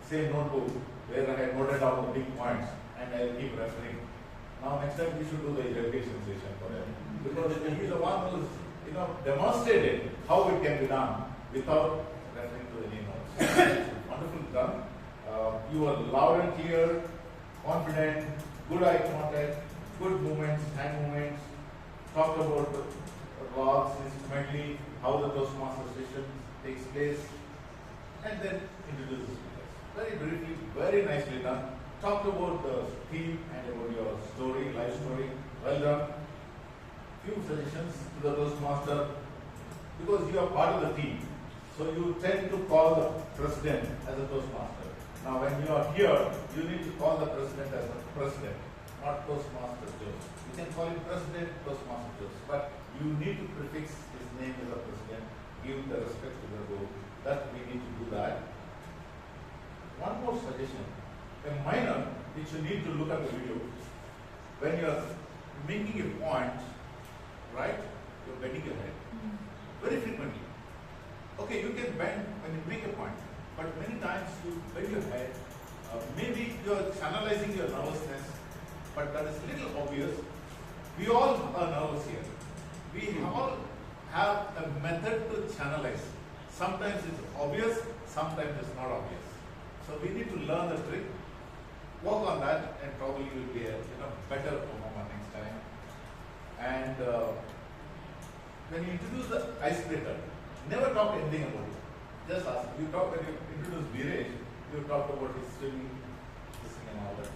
same notebook where I had noted down the big points, and I'll keep referring. Now next time we should do the education session for him, because he's the one who's demonstrated how it can be done without referring to any notes. Wonderful done. You were loud and clear, confident, good eye contact, good movements, hand movements, talked about the logs, instrumentally, how the Toastmaster session takes place, and then introduce the speakers. Very briefly, very nicely done. Talked about the theme and about your story, life story. Well done. Few suggestions to the Toastmaster, because you are part of the team. So you tend to call the president as a Toastmaster. Now when you are here, you need to call the president as a president, not Toastmaster Joseph. You can call him President Toastmaster Joseph, but you need to prefix his name as a president, give the respect to the role. That we need to do that. One more suggestion, a minor which you need to look at the video. When you are making a point, right, you are bending your head very frequently. Okay, you can bend when you make a point, but many times you bend your head. Maybe you are channelizing your nervousness, but that is little obvious. We all are nervous here. We all have a method to channelize. Sometimes it's obvious, sometimes it's not obvious. So we need to learn the trick, work on that, and probably you will be a better performer next time. And when you introduce the icebreaker, never talk anything about it. Just ask. When you introduce Veeresh, you talked about his swimming, this thing and all that.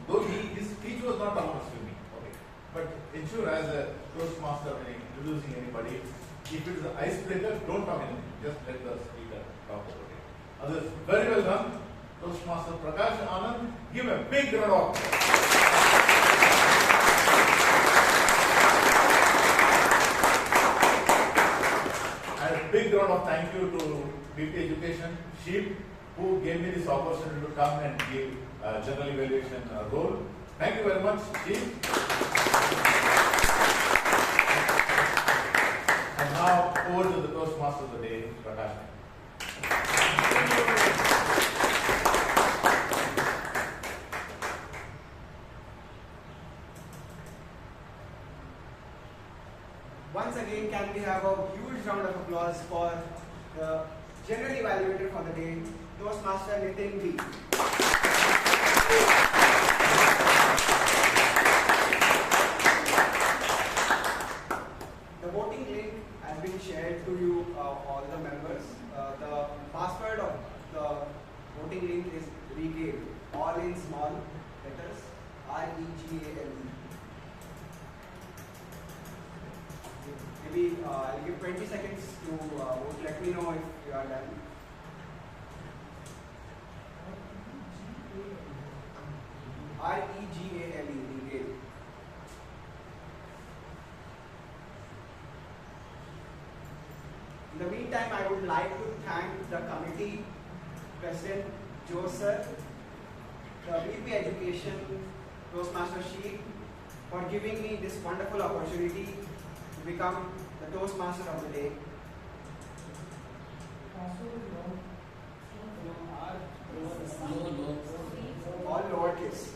Though his speech was not about swimming, okay. But ensure as a Toastmaster when introducing anybody, if it is an icebreaker, don't talk anything. Just let the speaker talk about it. Others, very well done. Toastmaster Prakash, Anand, give a big round of applause. And a big round of thank you to BP Education, Sheep, who gave me this opportunity to come and give general evaluation role. Thank you very much, Sheep. And now over to the Toastmaster of the day, Prakash. Once again, can we have a huge round of applause for the general evaluator for the day, Toastmaster Nitin B. The voting link has been shared to you, all the members. The password of the voting link is REGALE, all in small letters, REGALE. Maybe I'll give 20 seconds to vote. Let me know if you are done. REGALE, REGALE. In the meantime, I would like to thank the committee president, Joe sir, the VP Education Toastmaster Sheet, for giving me this wonderful opportunity to become the Toastmaster of the day. All lowercase.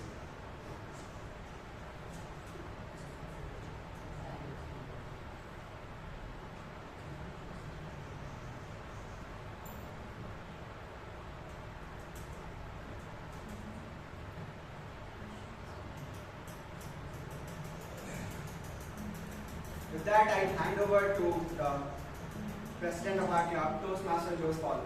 With that, I hand over to the president of our club, Toastmaster Jose Paul.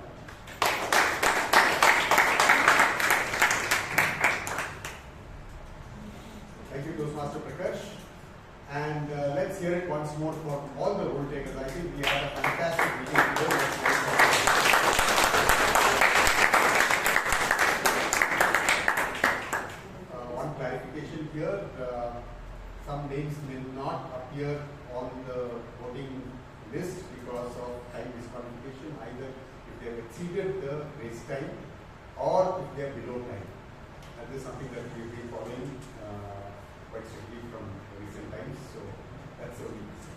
Thank you, Toastmaster Prakarsh. And let's hear it once more for all the role takers. I think we had a fantastic meeting today. One clarification here. Some names may not appear on the voting list because of time disqualification, either if they have exceeded the race time or if they are below time. And this is something that we've been following quite strictly from recent times, so that's the only reason.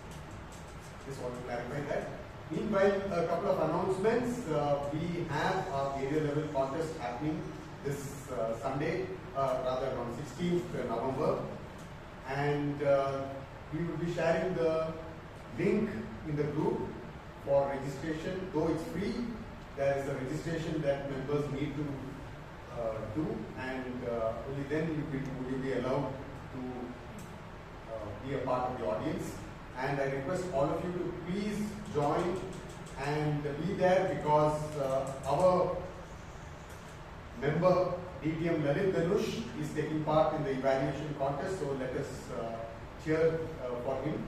Just want to clarify that. Meanwhile, a couple of announcements. We have our area level contest happening this Sunday, rather on 16th November. And we will be sharing the link in the group for registration. Though it's free, there is a registration that members need to do, and only then will you be allowed to be a part of the audience. And I request all of you to please join and be there, because our member DTM Lalit Danush is taking part in the evaluation contest, so let us cheer for him.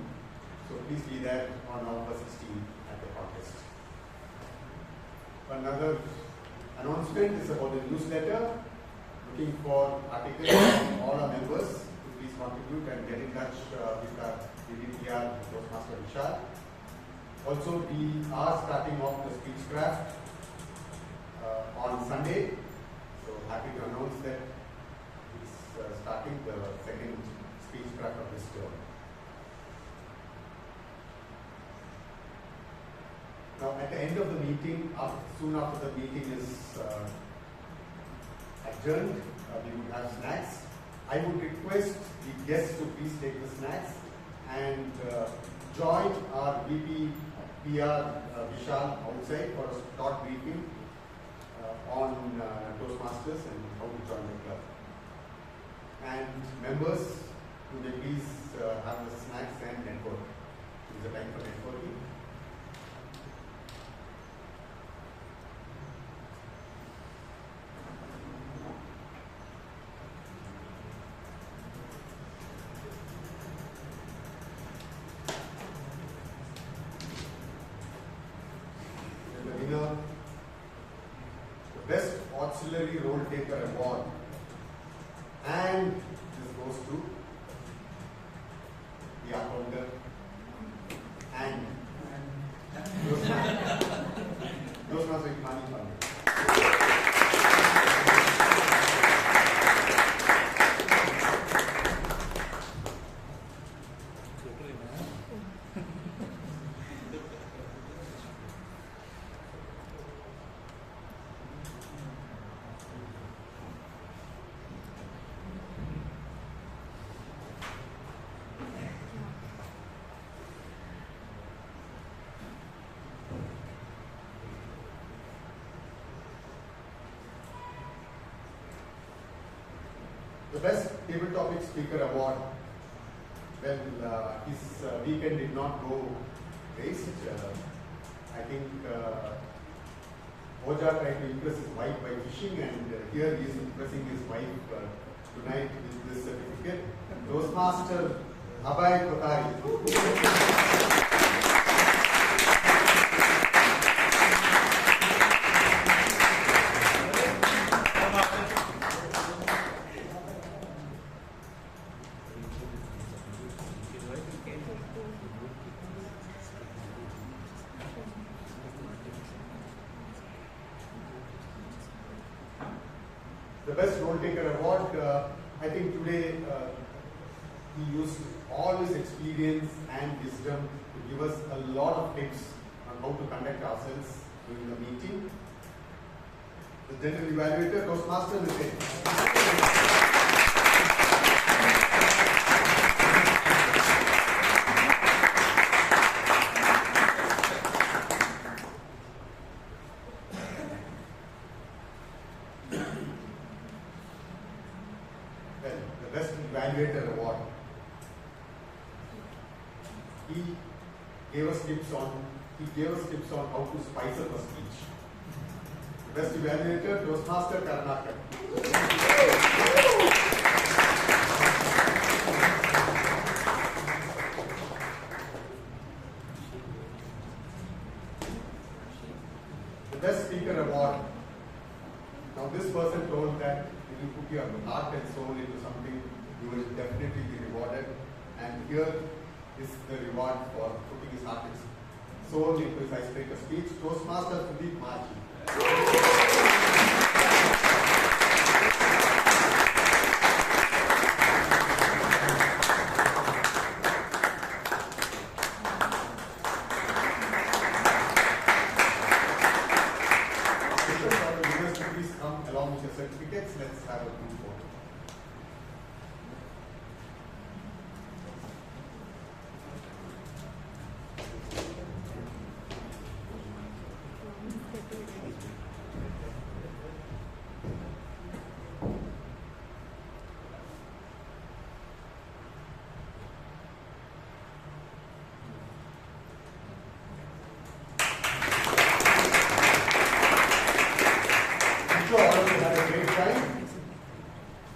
So please be there on November 16 at the contest. Another announcement is about the newsletter. Looking for articles from all our members to please contribute and get in touch with our DDPR Toastmaster Vishal. Also, we are starting off the speechcraft on Sunday. So happy to announce that it's starting the second speechcraft of this term. Now, at the end of the meeting, soon after the meeting is adjourned, we would have snacks. I would request the guests to please take the snacks and join our VP PR Vishal outside for a short briefing on Toastmasters and how to join the club. And members, would they please have the snacks and network? Is the time for networking? Best Auxiliary Role Taker Award, and this goes to the accountant and those must be money funded. The Best Table Topic Speaker Award. Well, his weekend did not go waste. I think Oja tried to impress his wife by fishing, and here he is impressing his wife tonight with this certificate. Toastmaster Abhay Kothari. The Best Role Taker Award, I think today he used all his experience and wisdom to give us a lot of tips on how to conduct ourselves during the meeting. The General Evaluator, Toastmaster Mehta. Evaluator Award. He gave us tips on how to spice up a speech. Best Evaluator, Toastmaster Karnataka. The Best Speaker Award. Now this person told that if you put your heart and soul into something, you will definitely be rewarded. And here is the reward for putting his heart and soul into his icebreaker speech. Toastmaster Sudip Maji. Please come along with your certificates. Let's have a group photo.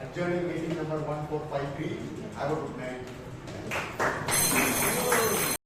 Adjourning meeting number 1453. Have a good night.